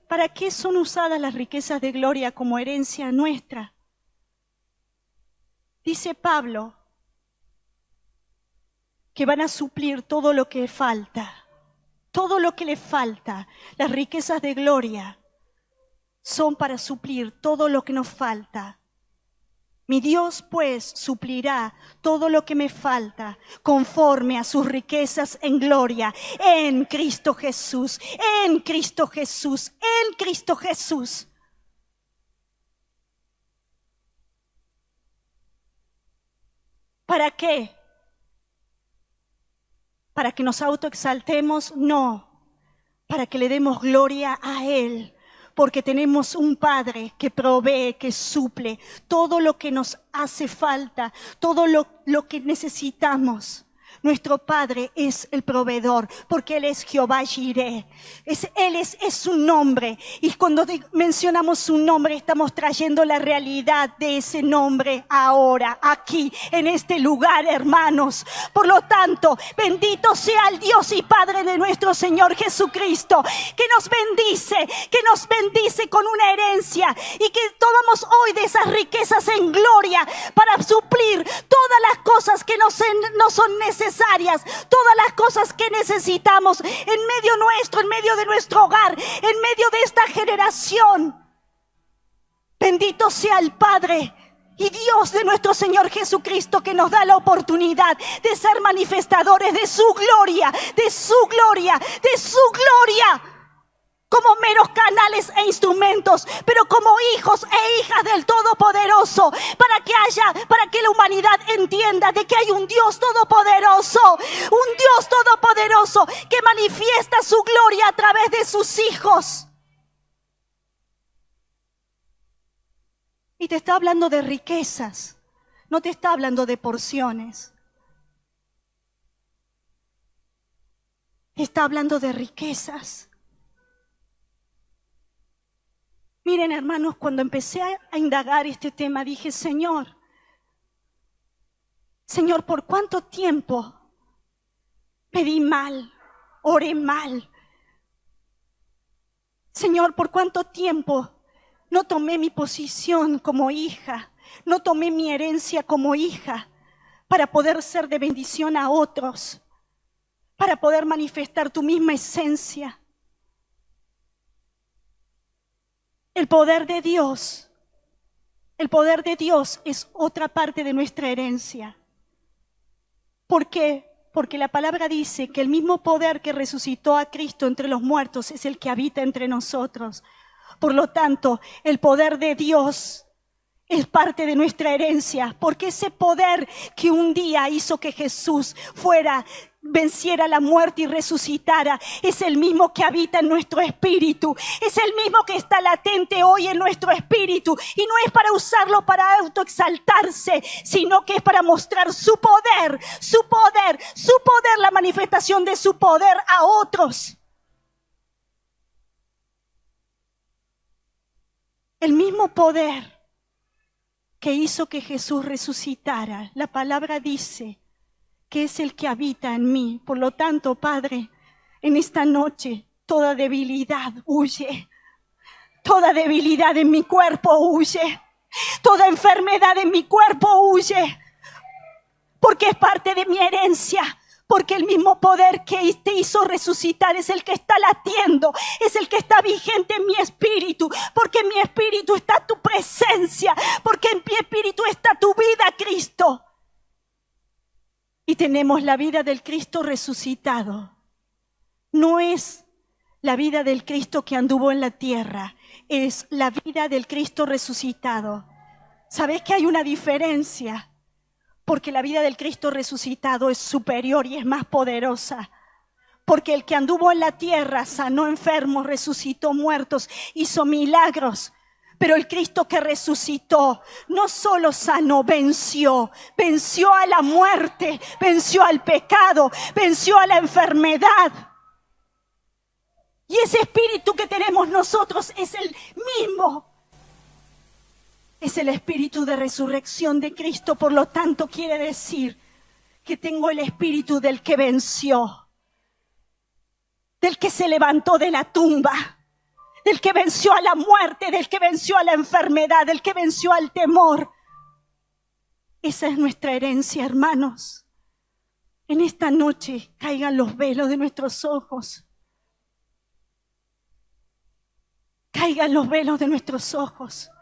¿Para qué son usadas las riquezas de gloria como herencia nuestra? Dice Pablo que van a suplir todo lo que falta. Todo lo que le falta. Las riquezas de gloria son para suplir todo lo que nos falta. Mi Dios, pues, suplirá todo lo que me falta conforme a sus riquezas en gloria en Cristo Jesús, en Cristo Jesús, en Cristo Jesús. ¿Para qué? ¿Para que nos autoexaltemos? No, para que le demos gloria a Él. Porque tenemos un Padre que provee, que suple todo lo que nos hace falta, todo lo que necesitamos. Nuestro Padre es el proveedor, porque Él es Jehová Jireh. Él es su nombre. Y cuando mencionamos su nombre, estamos trayendo la realidad de ese nombre ahora, aquí, en este lugar, hermanos. Por lo tanto, bendito sea el Dios y Padre de nuestro Señor Jesucristo, que nos bendice con una herencia y que tomamos hoy de esas riquezas en gloria para suplir todas las cosas que no son necesarias, todas las cosas que necesitamos en medio nuestro, en medio de nuestro hogar, en medio de esta generación. Bendito sea el Padre Y Dios de nuestro Señor Jesucristo, que nos da la oportunidad de ser manifestadores de su gloria, de su gloria, de su gloria. Como meros canales e instrumentos, pero como hijos e hijas del Todopoderoso, para que la humanidad entienda de que hay un Dios todopoderoso que manifiesta su gloria a través de sus hijos. Y te está hablando de riquezas, no te está hablando de porciones. Está hablando de riquezas. Miren, hermanos, cuando empecé a indagar este tema, dije, Señor, ¿por cuánto tiempo pedí mal, oré mal? Señor, ¿por cuánto tiempo no tomé mi posición como hija, no tomé mi herencia como hija para poder ser de bendición a otros, para poder manifestar tu misma esencia? El poder de Dios es otra parte de nuestra herencia. ¿Por qué? Porque la palabra dice que el mismo poder que resucitó a Cristo entre los muertos es el que habita entre nosotros. Por lo tanto, el poder de Dios es parte de nuestra herencia, porque ese poder que un día hizo que Jesús venciera la muerte y resucitara, es el mismo que habita en nuestro espíritu, es el mismo que está latente hoy en nuestro espíritu, y no es para usarlo para autoexaltarse, sino que es para mostrar su poder, la manifestación de su poder a otros. El mismo poder que hizo que Jesús resucitara, la palabra dice que es el que habita en mí. Por lo tanto, Padre, en esta noche toda debilidad huye, toda debilidad en mi cuerpo huye, toda enfermedad en mi cuerpo huye, porque es parte de mi herencia. Porque el mismo poder que te hizo resucitar es el que está latiendo, es el que está vigente en mi espíritu. Porque en mi espíritu está tu presencia, porque en mi espíritu está tu vida, Cristo. Y tenemos la vida del Cristo resucitado. No es la vida del Cristo que anduvo en la tierra, es la vida del Cristo resucitado. ¿Sabes que hay una diferencia? Porque la vida del Cristo resucitado es superior y es más poderosa. Porque el que anduvo en la tierra sanó enfermos, resucitó muertos, hizo milagros. Pero el Cristo que resucitó no solo sanó, venció a la muerte, venció al pecado, venció a la enfermedad. Y ese espíritu que tenemos nosotros es el mismo. Es el espíritu de resurrección de Cristo. Por lo tanto, quiere decir que tengo el espíritu del que venció, del que se levantó de la tumba, del que venció a la muerte, del que venció a la enfermedad, del que venció al temor. Esa es nuestra herencia, hermanos. En esta noche caigan los velos de nuestros ojos. Caigan los velos de nuestros ojos.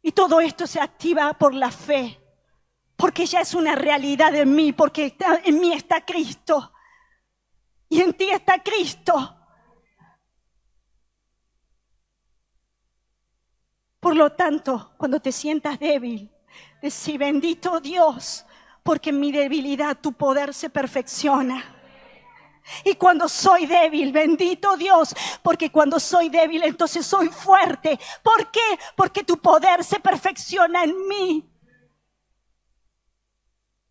Y todo esto se activa por la fe, porque ya es una realidad en mí, porque en mí está Cristo y en ti está Cristo. Por lo tanto, cuando te sientas débil, decí, bendito Dios, porque en mi debilidad tu poder se perfecciona. Y cuando soy débil, bendito Dios, porque cuando soy débil entonces soy fuerte. ¿Por qué? Porque tu poder se perfecciona en mí.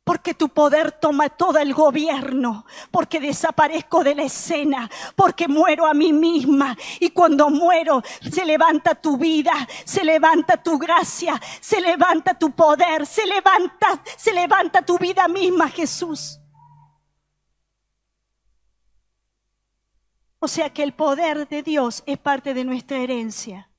Porque tu poder toma todo el gobierno, porque desaparezco de la escena, porque muero a mí misma. Y cuando muero se levanta tu vida, se levanta tu gracia, se levanta tu poder, se levanta tu vida misma, Jesús. O sea que el poder de Dios es parte de nuestra herencia.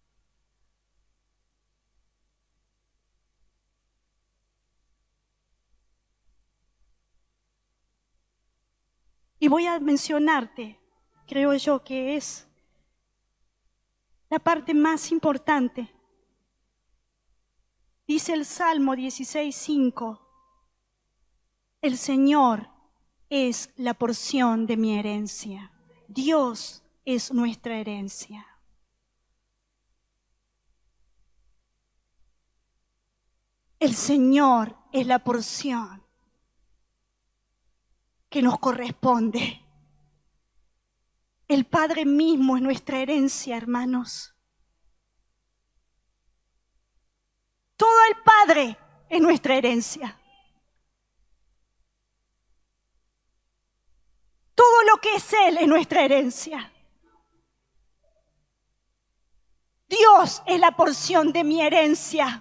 Y voy a mencionarte, creo yo que es la parte más importante. Dice el Salmo 16:5, el Señor es la porción de mi herencia. Dios es nuestra herencia. El Señor es la porción que nos corresponde. El Padre mismo es nuestra herencia, hermanos. Todo el Padre es nuestra herencia. Todo lo que es Él es nuestra herencia. Dios es la porción de mi herencia.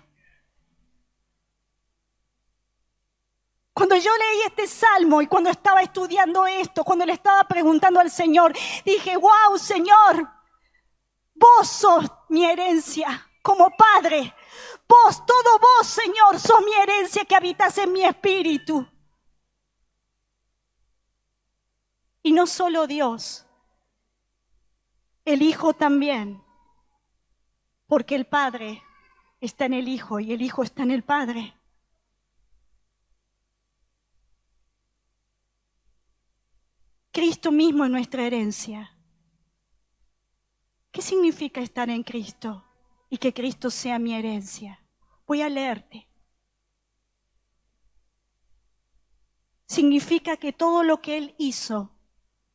Cuando yo leí este salmo y cuando estaba estudiando esto, cuando le estaba preguntando al Señor, dije, wow, Señor, vos sos mi herencia como Padre. Vos, todo vos, Señor, sos mi herencia que habitas en mi espíritu. Y no solo Dios, el Hijo también, porque el Padre está en el Hijo y el Hijo está en el Padre. Cristo mismo es nuestra herencia. ¿Qué significa estar en Cristo y que Cristo sea mi herencia? Voy a leerte. Significa que todo lo que Él hizo,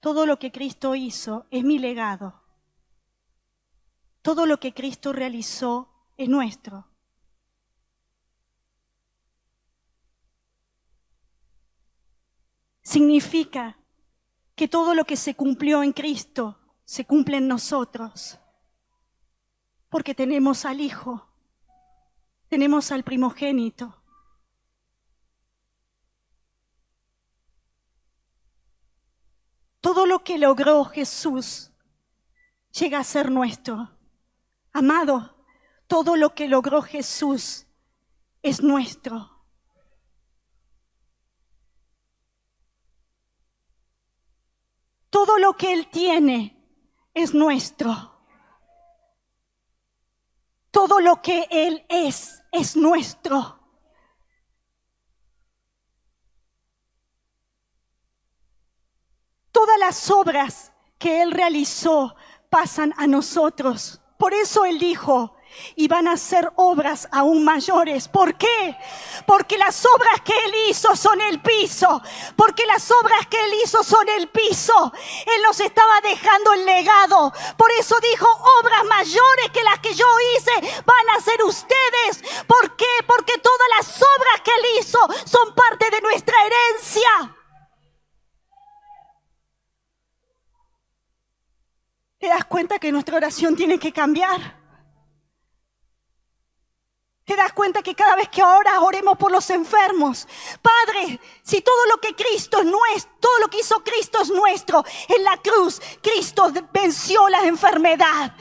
todo lo que Cristo hizo es mi legado. Todo lo que Cristo realizó es nuestro. Significa que todo lo que se cumplió en Cristo se cumple en nosotros, porque tenemos al Hijo, tenemos al primogénito. Todo lo que logró Jesús llega a ser nuestro. Amado, todo lo que logró Jesús es nuestro. Todo lo que Él tiene es nuestro. Todo lo que Él es nuestro. Todas las obras que Él realizó pasan a nosotros. Por eso Él dijo, y van a hacer obras aún mayores. ¿Por qué? Porque las obras que Él hizo son el piso. Porque las obras que Él hizo son el piso. Él nos estaba dejando el legado. Por eso dijo, obras mayores que las que yo hice van a hacer ustedes. ¿Por qué? Porque todas las obras que Él hizo son parte de nuestra herencia. ¿Te das cuenta que nuestra oración tiene que cambiar? ¿Te das cuenta que cada vez que ahora oremos por los enfermos? Padre, si todo lo que Cristo es nuestro, todo lo que hizo Cristo es nuestro, en la cruz Cristo venció la enfermedad.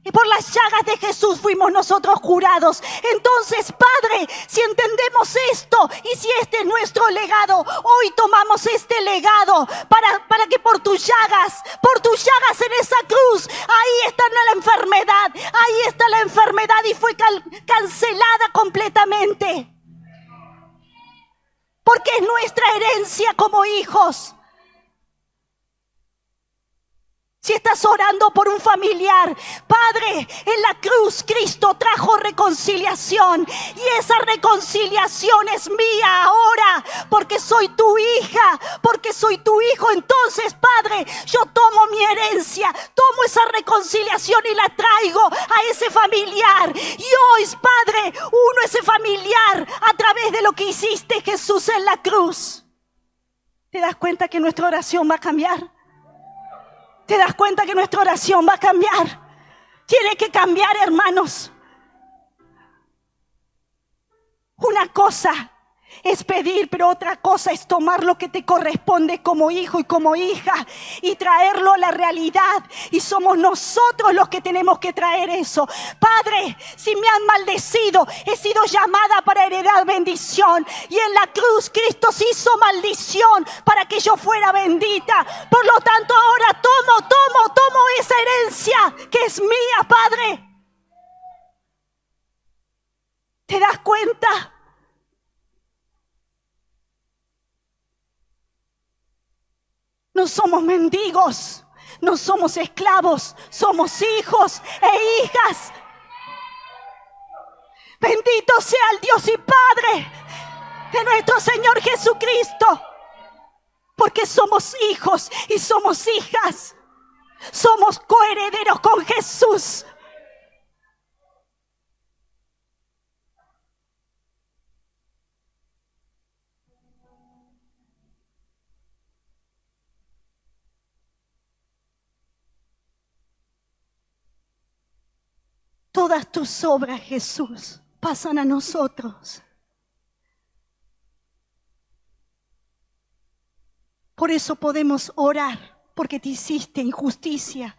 Y por las llagas de Jesús fuimos nosotros curados. Entonces, Padre, si entendemos esto y si este es nuestro legado, hoy tomamos este legado para que por tus llagas en esa cruz, ahí está la enfermedad y fue cancelada completamente. Porque es nuestra herencia como hijos. Si estás orando por un familiar, Padre, en la cruz Cristo trajo reconciliación. Y esa reconciliación es mía ahora, porque soy tu hija, porque soy tu hijo. Entonces, Padre, yo tomo mi herencia, tomo esa reconciliación y la traigo a ese familiar. Y hoy, Padre, uno ese familiar a través de lo que hiciste, Jesús, en la cruz. ¿Te das cuenta que nuestra oración va a cambiar? ¿Te das cuenta que nuestra oración va a cambiar? Tiene que cambiar, hermanos. Una cosa es pedir, pero otra cosa es tomar lo que te corresponde como hijo y como hija y traerlo a la realidad. Y somos nosotros los que tenemos que traer eso. Padre, si me han maldecido, he sido llamada para heredar bendición. Y en la cruz Cristo se hizo maldición para que yo fuera bendita. Por lo tanto, ahora tomo esa herencia que es mía, Padre. ¿Te das cuenta? No somos mendigos, no somos esclavos, somos hijos e hijas. Bendito sea el Dios y Padre de nuestro Señor Jesucristo, porque somos hijos y somos hijas. Somos coherederos con Jesús. Todas tus obras, Jesús, pasan a nosotros. Por eso podemos orar, porque te hiciste injusticia,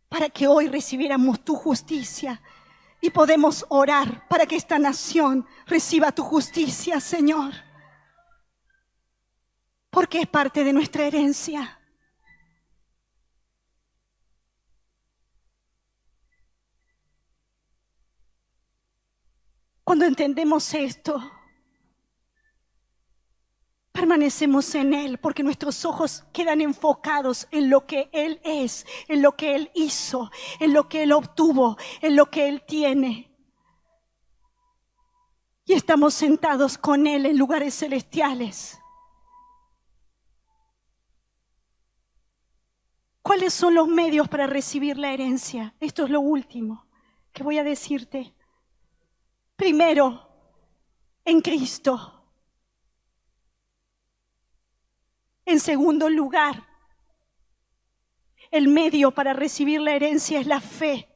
para que hoy recibiéramos tu justicia. Y podemos orar para que esta nación reciba tu justicia, Señor, porque es parte de nuestra herencia. Cuando entendemos esto, permanecemos en Él, porque nuestros ojos quedan enfocados en lo que Él es, en lo que Él hizo, en lo que Él obtuvo, en lo que Él tiene. Y estamos sentados con Él en lugares celestiales. ¿Cuáles son los medios para recibir la herencia? Esto es lo último que voy a decirte. Primero, en Cristo. En segundo lugar, el medio para recibir la herencia es la fe.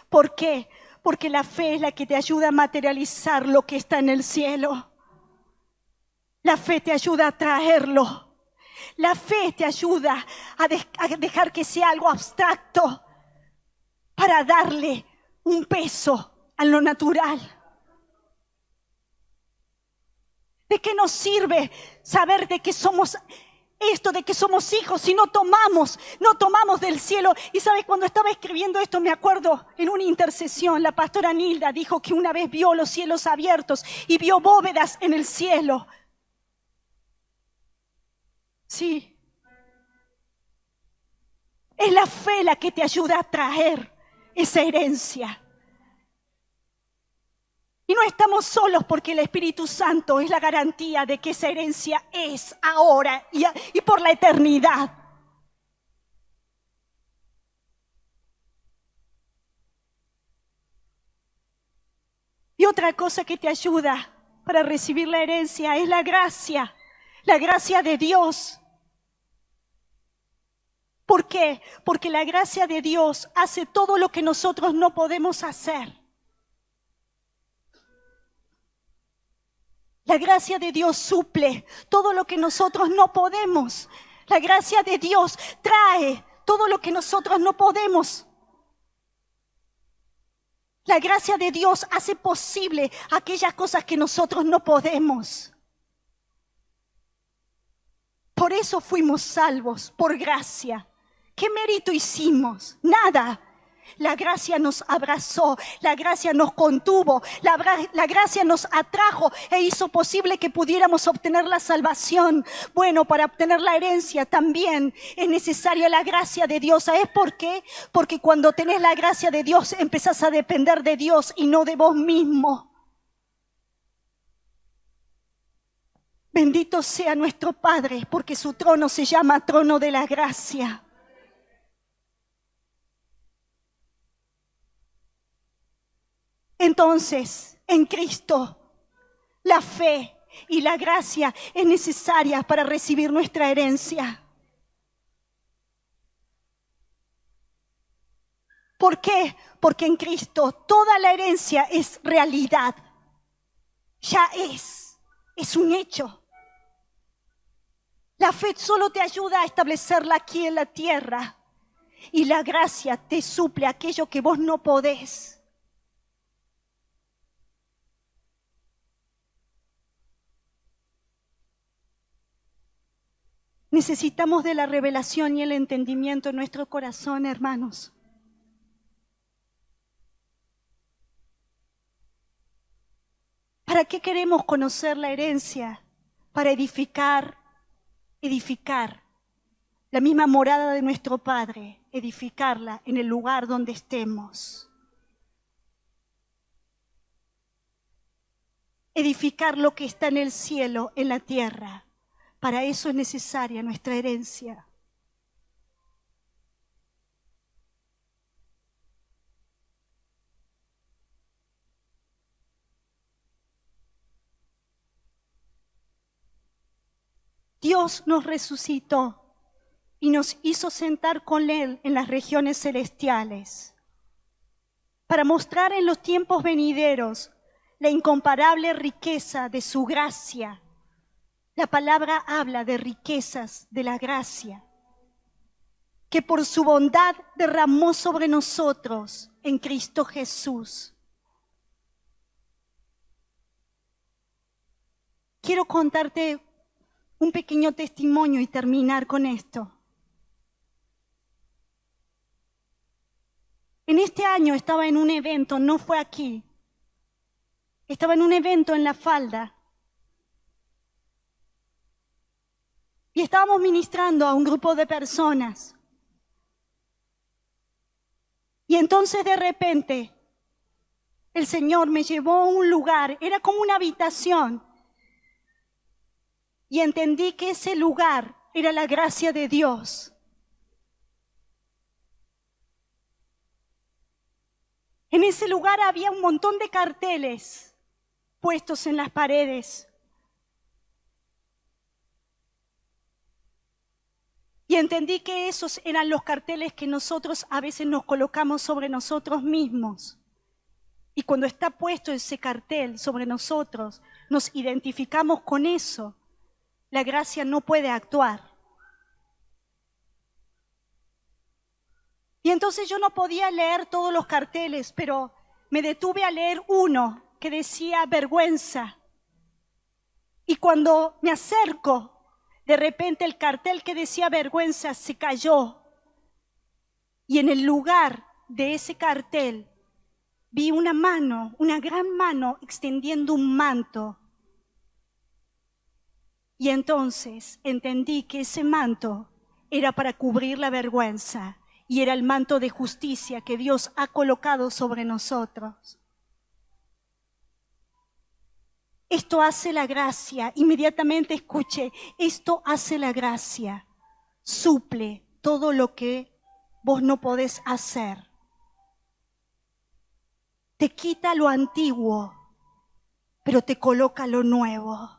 ¿Por qué? Porque la fe es la que te ayuda a materializar lo que está en el cielo. La fe te ayuda a traerlo. La fe te ayuda a dejar que sea algo abstracto para darle un peso a lo natural. ¿De qué nos sirve saber de que somos esto, de que somos hijos, si no tomamos del cielo? Y sabes, cuando estaba escribiendo esto me acuerdo en una intercesión, la pastora Nilda dijo que una vez vio los cielos abiertos y vio bóvedas en el cielo. Sí. Es la fe la que te ayuda a traer esa herencia. Y no estamos solos, porque el Espíritu Santo es la garantía de que esa herencia es ahora y por la eternidad. Y otra cosa que te ayuda para recibir la herencia es la gracia de Dios. ¿Por qué? Porque la gracia de Dios hace todo lo que nosotros no podemos hacer. La gracia de Dios suple todo lo que nosotros no podemos. La gracia de Dios trae todo lo que nosotros no podemos. La gracia de Dios hace posible aquellas cosas que nosotros no podemos. Por eso fuimos salvos, por gracia. ¿Qué mérito hicimos? Nada. La gracia nos abrazó, la gracia nos contuvo, la gracia nos atrajo e hizo posible que pudiéramos obtener la salvación. Bueno, para obtener la herencia también es necesaria la gracia de Dios. ¿Sabes por qué? Porque cuando tenés la gracia de Dios empezás a depender de Dios y no de vos mismo. Bendito sea nuestro Padre, porque su trono se llama trono de la gracia. Entonces, en Cristo, la fe y la gracia es necesaria para recibir nuestra herencia. ¿Por qué? Porque en Cristo toda la herencia es realidad. Ya es un hecho. La fe solo te ayuda a establecerla aquí en la tierra y la gracia te suple aquello que vos no podés. Necesitamos de la revelación y el entendimiento en nuestro corazón, hermanos. ¿Para qué queremos conocer la herencia? Para edificar la misma morada de nuestro Padre, edificarla en el lugar donde estemos. Edificar lo que está en el cielo, en la tierra. Para eso es necesaria nuestra herencia. Dios nos resucitó y nos hizo sentar con Él en las regiones celestiales para mostrar en los tiempos venideros la incomparable riqueza de su gracia. La palabra habla de riquezas de la gracia, que por su bondad derramó sobre nosotros en Cristo Jesús. Quiero contarte un pequeño testimonio y terminar con esto. En este año estaba en un evento, no fue aquí, estaba en un evento en La Falda y estábamos ministrando a un grupo de personas. Y entonces de repente el Señor me llevó a un lugar, era como una habitación. Y entendí que ese lugar era la gracia de Dios. En ese lugar había un montón de carteles puestos en las paredes. Y entendí que esos eran los carteles que nosotros a veces nos colocamos sobre nosotros mismos. Y cuando está puesto ese cartel sobre nosotros, nos identificamos con eso. La gracia no puede actuar. Y entonces yo no podía leer todos los carteles, pero me detuve a leer uno que decía vergüenza. Y cuando me acerco, de repente el cartel que decía vergüenza se cayó. Y en el lugar de ese cartel vi una mano, una gran mano extendiendo un manto. Y entonces entendí que ese manto era para cubrir la vergüenza y era el manto de justicia que Dios ha colocado sobre nosotros. Esto hace la gracia. Inmediatamente escuché, esto hace la gracia. Suple todo lo que vos no podés hacer. Te quita lo antiguo, pero te coloca lo nuevo.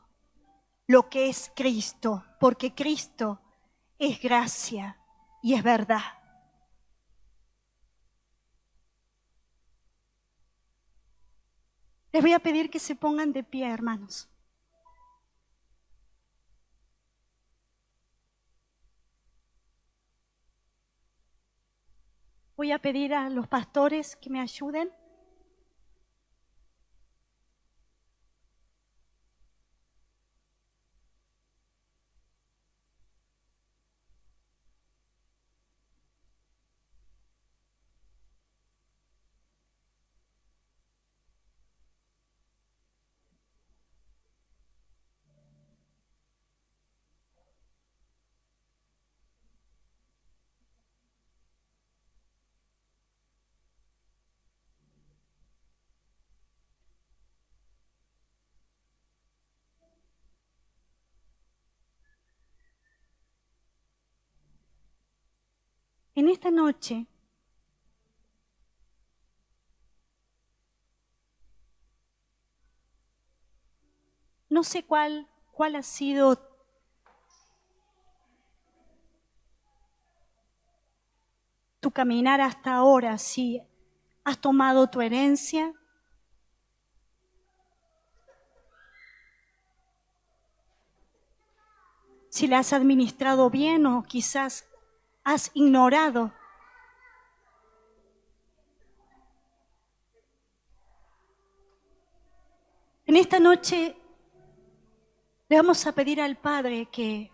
Lo que es Cristo, porque Cristo es gracia y es verdad. Les voy a pedir que se pongan de pie, hermanos. Voy a pedir a los pastores que me ayuden. En esta noche, no sé cuál ha sido tu caminar hasta ahora, si has tomado tu herencia, si la has administrado bien o quizás has ignorado. En esta noche le vamos a pedir al Padre que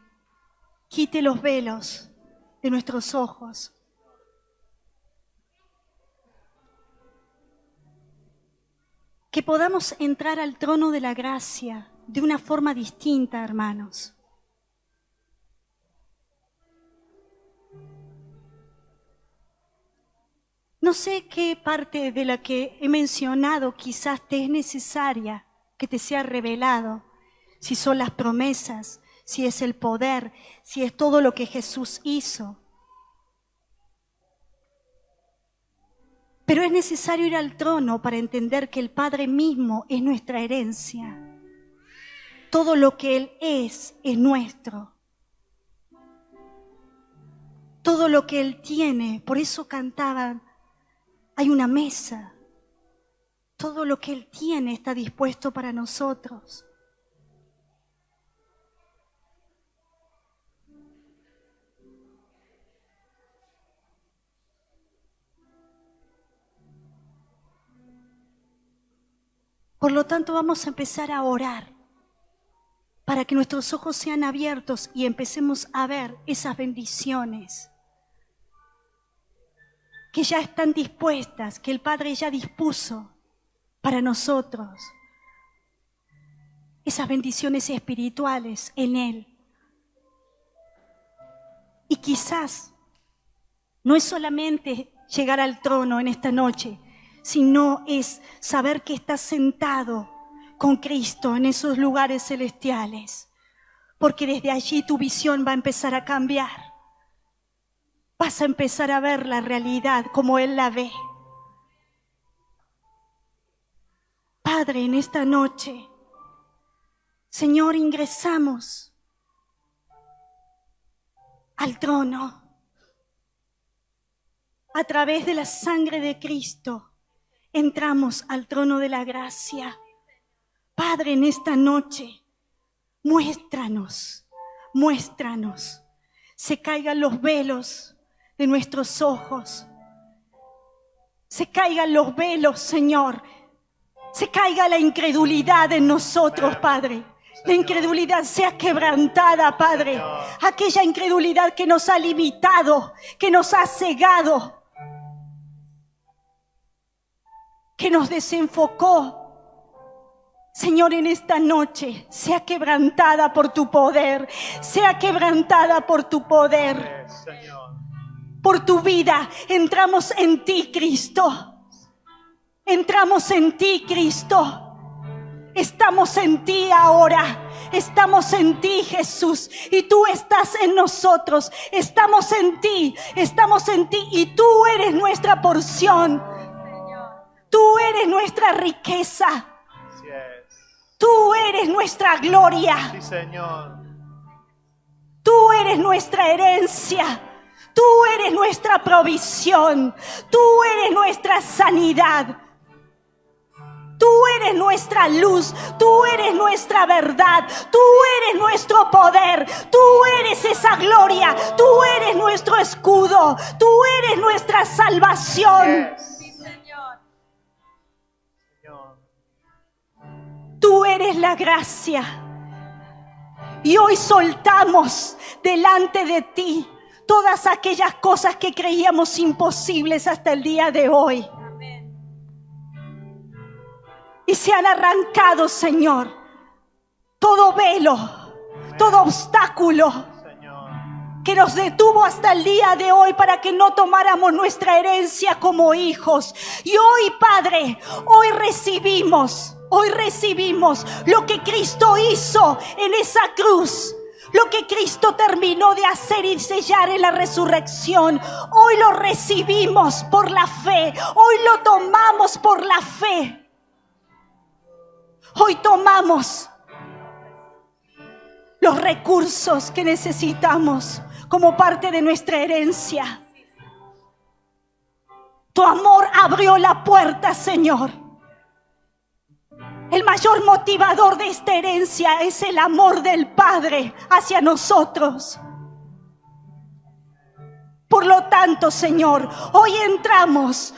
quite los velos de nuestros ojos. que podamos entrar al trono de la gracia de una forma distinta, hermanos. No sé qué parte de la que he mencionado quizás te es necesaria que te sea revelado, si son las promesas, si es el poder, si es todo lo que Jesús hizo. Pero es necesario ir al trono para entender que el Padre mismo es nuestra herencia. Todo lo que Él es nuestro. Todo lo que Él tiene, por eso cantaban, hay una mesa. Todo lo que Él tiene está dispuesto para nosotros. Por lo tanto, vamos a empezar a orar para que nuestros ojos sean abiertos y empecemos a ver esas bendiciones que ya están dispuestas, que el Padre ya dispuso para nosotros. Esas bendiciones espirituales en Él. Y quizás no es solamente llegar al trono en esta noche, sino es saber que estás sentado con Cristo en esos lugares celestiales, porque desde allí tu visión va a empezar a cambiar. Vas a empezar a ver la realidad como Él la ve. Padre, en esta noche, Señor, ingresamos al trono a través de la sangre de Cristo. Entramos al trono de la gracia. Padre, en esta noche, muéstranos, se caigan los velos de nuestros ojos, se caigan los velos, Señor, se caiga la incredulidad en nosotros, Padre. La incredulidad sea quebrantada, Padre. Aquella incredulidad que nos ha limitado, que nos ha cegado, que nos desenfocó. Señor, en esta noche, sea quebrantada por tu poder, sea quebrantada por tu poder, por tu vida. Entramos en ti, Cristo. Entramos en ti, Cristo. Estamos en ti ahora. Estamos en ti, Jesús, y tú estás en nosotros. Estamos en ti y tú eres nuestra porción. Tú eres nuestra riqueza. Tú eres nuestra gloria. Sí, Señor. Tú eres nuestra herencia. Tú eres nuestra provisión. Tú eres nuestra sanidad. Tú eres nuestra luz. Tú eres nuestra verdad. Tú eres nuestro poder. Tú eres esa gloria. Tú eres nuestro escudo. Tú eres nuestra salvación. Sí, Señor. Tú eres la gracia. Y hoy soltamos delante de ti todas aquellas cosas que creíamos imposibles hasta el día de hoy. Amén. Y se han arrancado, Señor, todo velo, todo obstáculo que nos detuvo hasta el día de hoy para que no tomáramos nuestra herencia como hijos. Y hoy, Padre, hoy recibimos lo que Cristo hizo en esa cruz, lo que Cristo terminó de hacer y sellar en la resurrección. Hoy lo recibimos por la fe, hoy lo tomamos por la fe. Hoy tomamos los recursos que necesitamos como parte de nuestra herencia. Tu amor abrió la puerta, Señor. El mayor motivador de esta herencia es el amor del Padre hacia nosotros. Por lo tanto, Señor, hoy entramos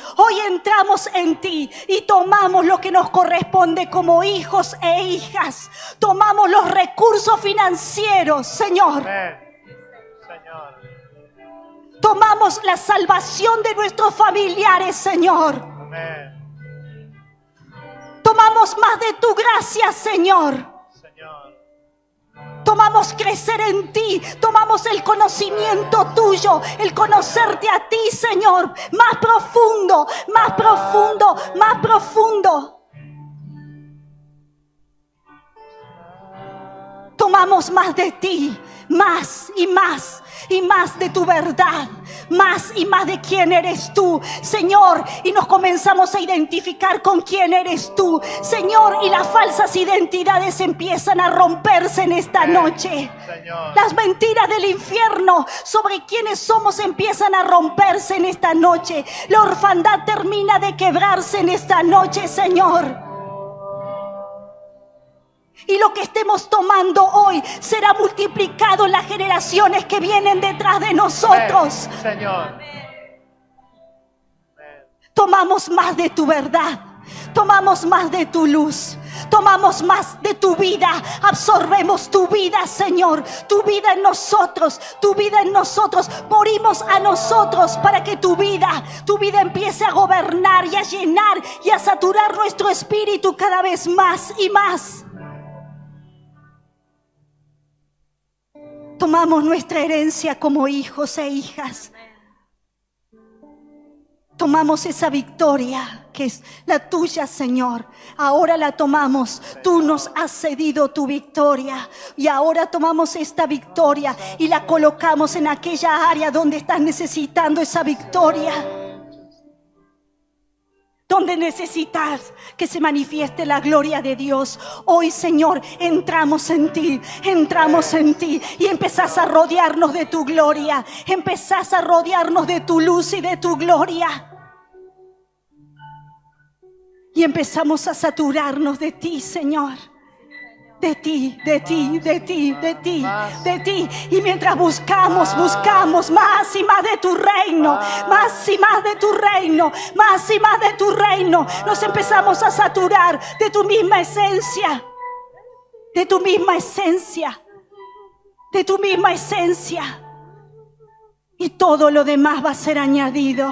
en ti y tomamos lo que nos corresponde como hijos e hijas. Tomamos los recursos financieros, Señor. Amén. Señor. Tomamos la salvación de nuestros familiares, Señor. Amén. Tomamos más de tu gracia, Señor. Señor. Tomamos crecer en ti, tomamos el conocimiento tuyo, el conocerte a ti, Señor, más profundo, más profundo, más profundo. Tomamos más de ti, más y más y más de tu verdad, más y más de quién eres tú, Señor, y nos comenzamos a identificar con quién eres tú, Señor, y las falsas identidades empiezan a romperse en esta noche. Señor. Las mentiras del infierno sobre quiénes somos empiezan a romperse en esta noche. La orfandad termina de quebrarse en esta noche, Señor. Y lo que estemos tomando hoy será multiplicado en las generaciones que vienen detrás de nosotros. Amén, Señor. Tomamos más de tu verdad, tomamos más de tu luz, tomamos más de tu vida, absorbemos tu vida, Señor, tu vida en nosotros, tu vida en nosotros. Morimos a nosotros para que tu vida empiece a gobernar y a llenar y a saturar nuestro espíritu cada vez más y más. Tomamos nuestra herencia como hijos e hijas. Tomamos esa victoria que es la tuya, Señor. Ahora la tomamos. Tú nos has cedido tu victoria. Y ahora tomamos esta victoria y la colocamos en aquella área donde estás necesitando esa victoria. Donde necesitas que se manifieste la gloria de Dios. Hoy, Señor, entramos en ti y empezás a rodearnos de tu gloria, empezás a rodearnos de tu luz y de tu gloria. Y empezamos a saturarnos de ti, Señor. De ti, de ti, de ti, de ti, de ti. Y mientras buscamos más y más de tu reino, más y más de tu reino, más y más de tu reino, nos empezamos a saturar de tu misma esencia, de tu misma esencia, de tu misma esencia. Y todo lo demás va a ser añadido.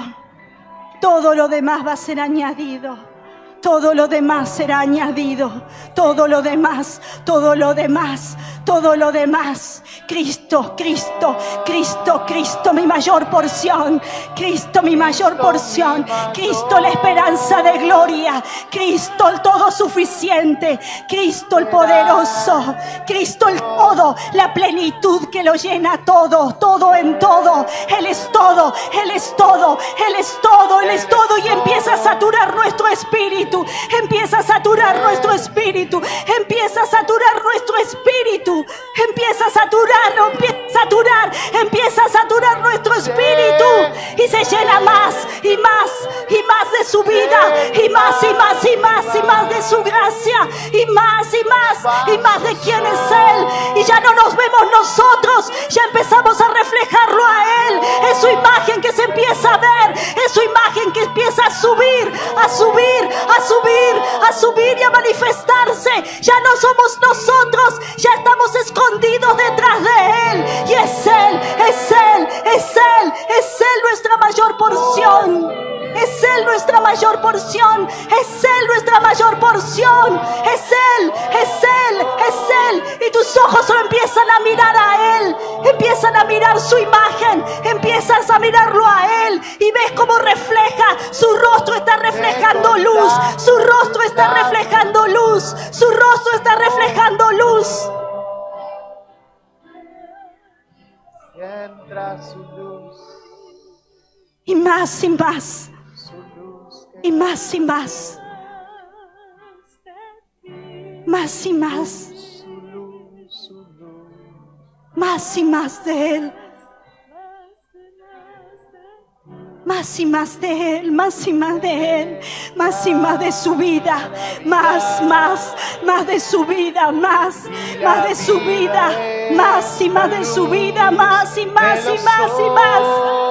Todo lo demás va a ser añadido. Todo lo demás será añadido. Todo lo demás, todo lo demás, todo lo demás. Cristo, Cristo, Cristo, Cristo, mi mayor porción. Cristo, mi mayor porción. Cristo, la esperanza de gloria. Cristo, el todo suficiente. Cristo, el poderoso. Cristo, el todo, la plenitud que lo llena todo, todo en todo. Él es todo, Él es todo, Él es todo, Él es todo. Y empieza a saturar nuestro espíritu. Empieza a saturar nuestro espíritu. Empieza a saturar nuestro espíritu. Empieza a saturar, empieza a saturar nuestro espíritu. Y se llena más y más y más de su vida. Y más y más y más y más de su gracia. Y más y más y más de quién es Él. Y ya no nos vemos nosotros. Ya empezamos a reflejarlo a Él. Es su imagen que se empieza a ver. Es su imagen que empieza a subir, a subir, a subir, a subir y a manifestarse. Ya no somos nosotros, ya estamos escondidos detrás de Él. Y es Él, es Él, es Él, es Él nuestra mayor porción. Es Él nuestra mayor porción. Es Él nuestra mayor porción. Es Él, es Él, es Él. Y tus ojos solo empiezan a mirar a Él. Empiezan a mirar su imagen. Empiezas a mirarlo a Él. Y ves cómo refleja. Su rostro está reflejando luz. Su rostro está reflejando luz. Su rostro está reflejando luz. Entra su luz. Y más y más. Y más y más. Más y más. Más y más de Él. Más y más de Él, más y más de Él, más y más de su vida, más de su vida, más de su vida, más y más de su vida, más y más y más y más.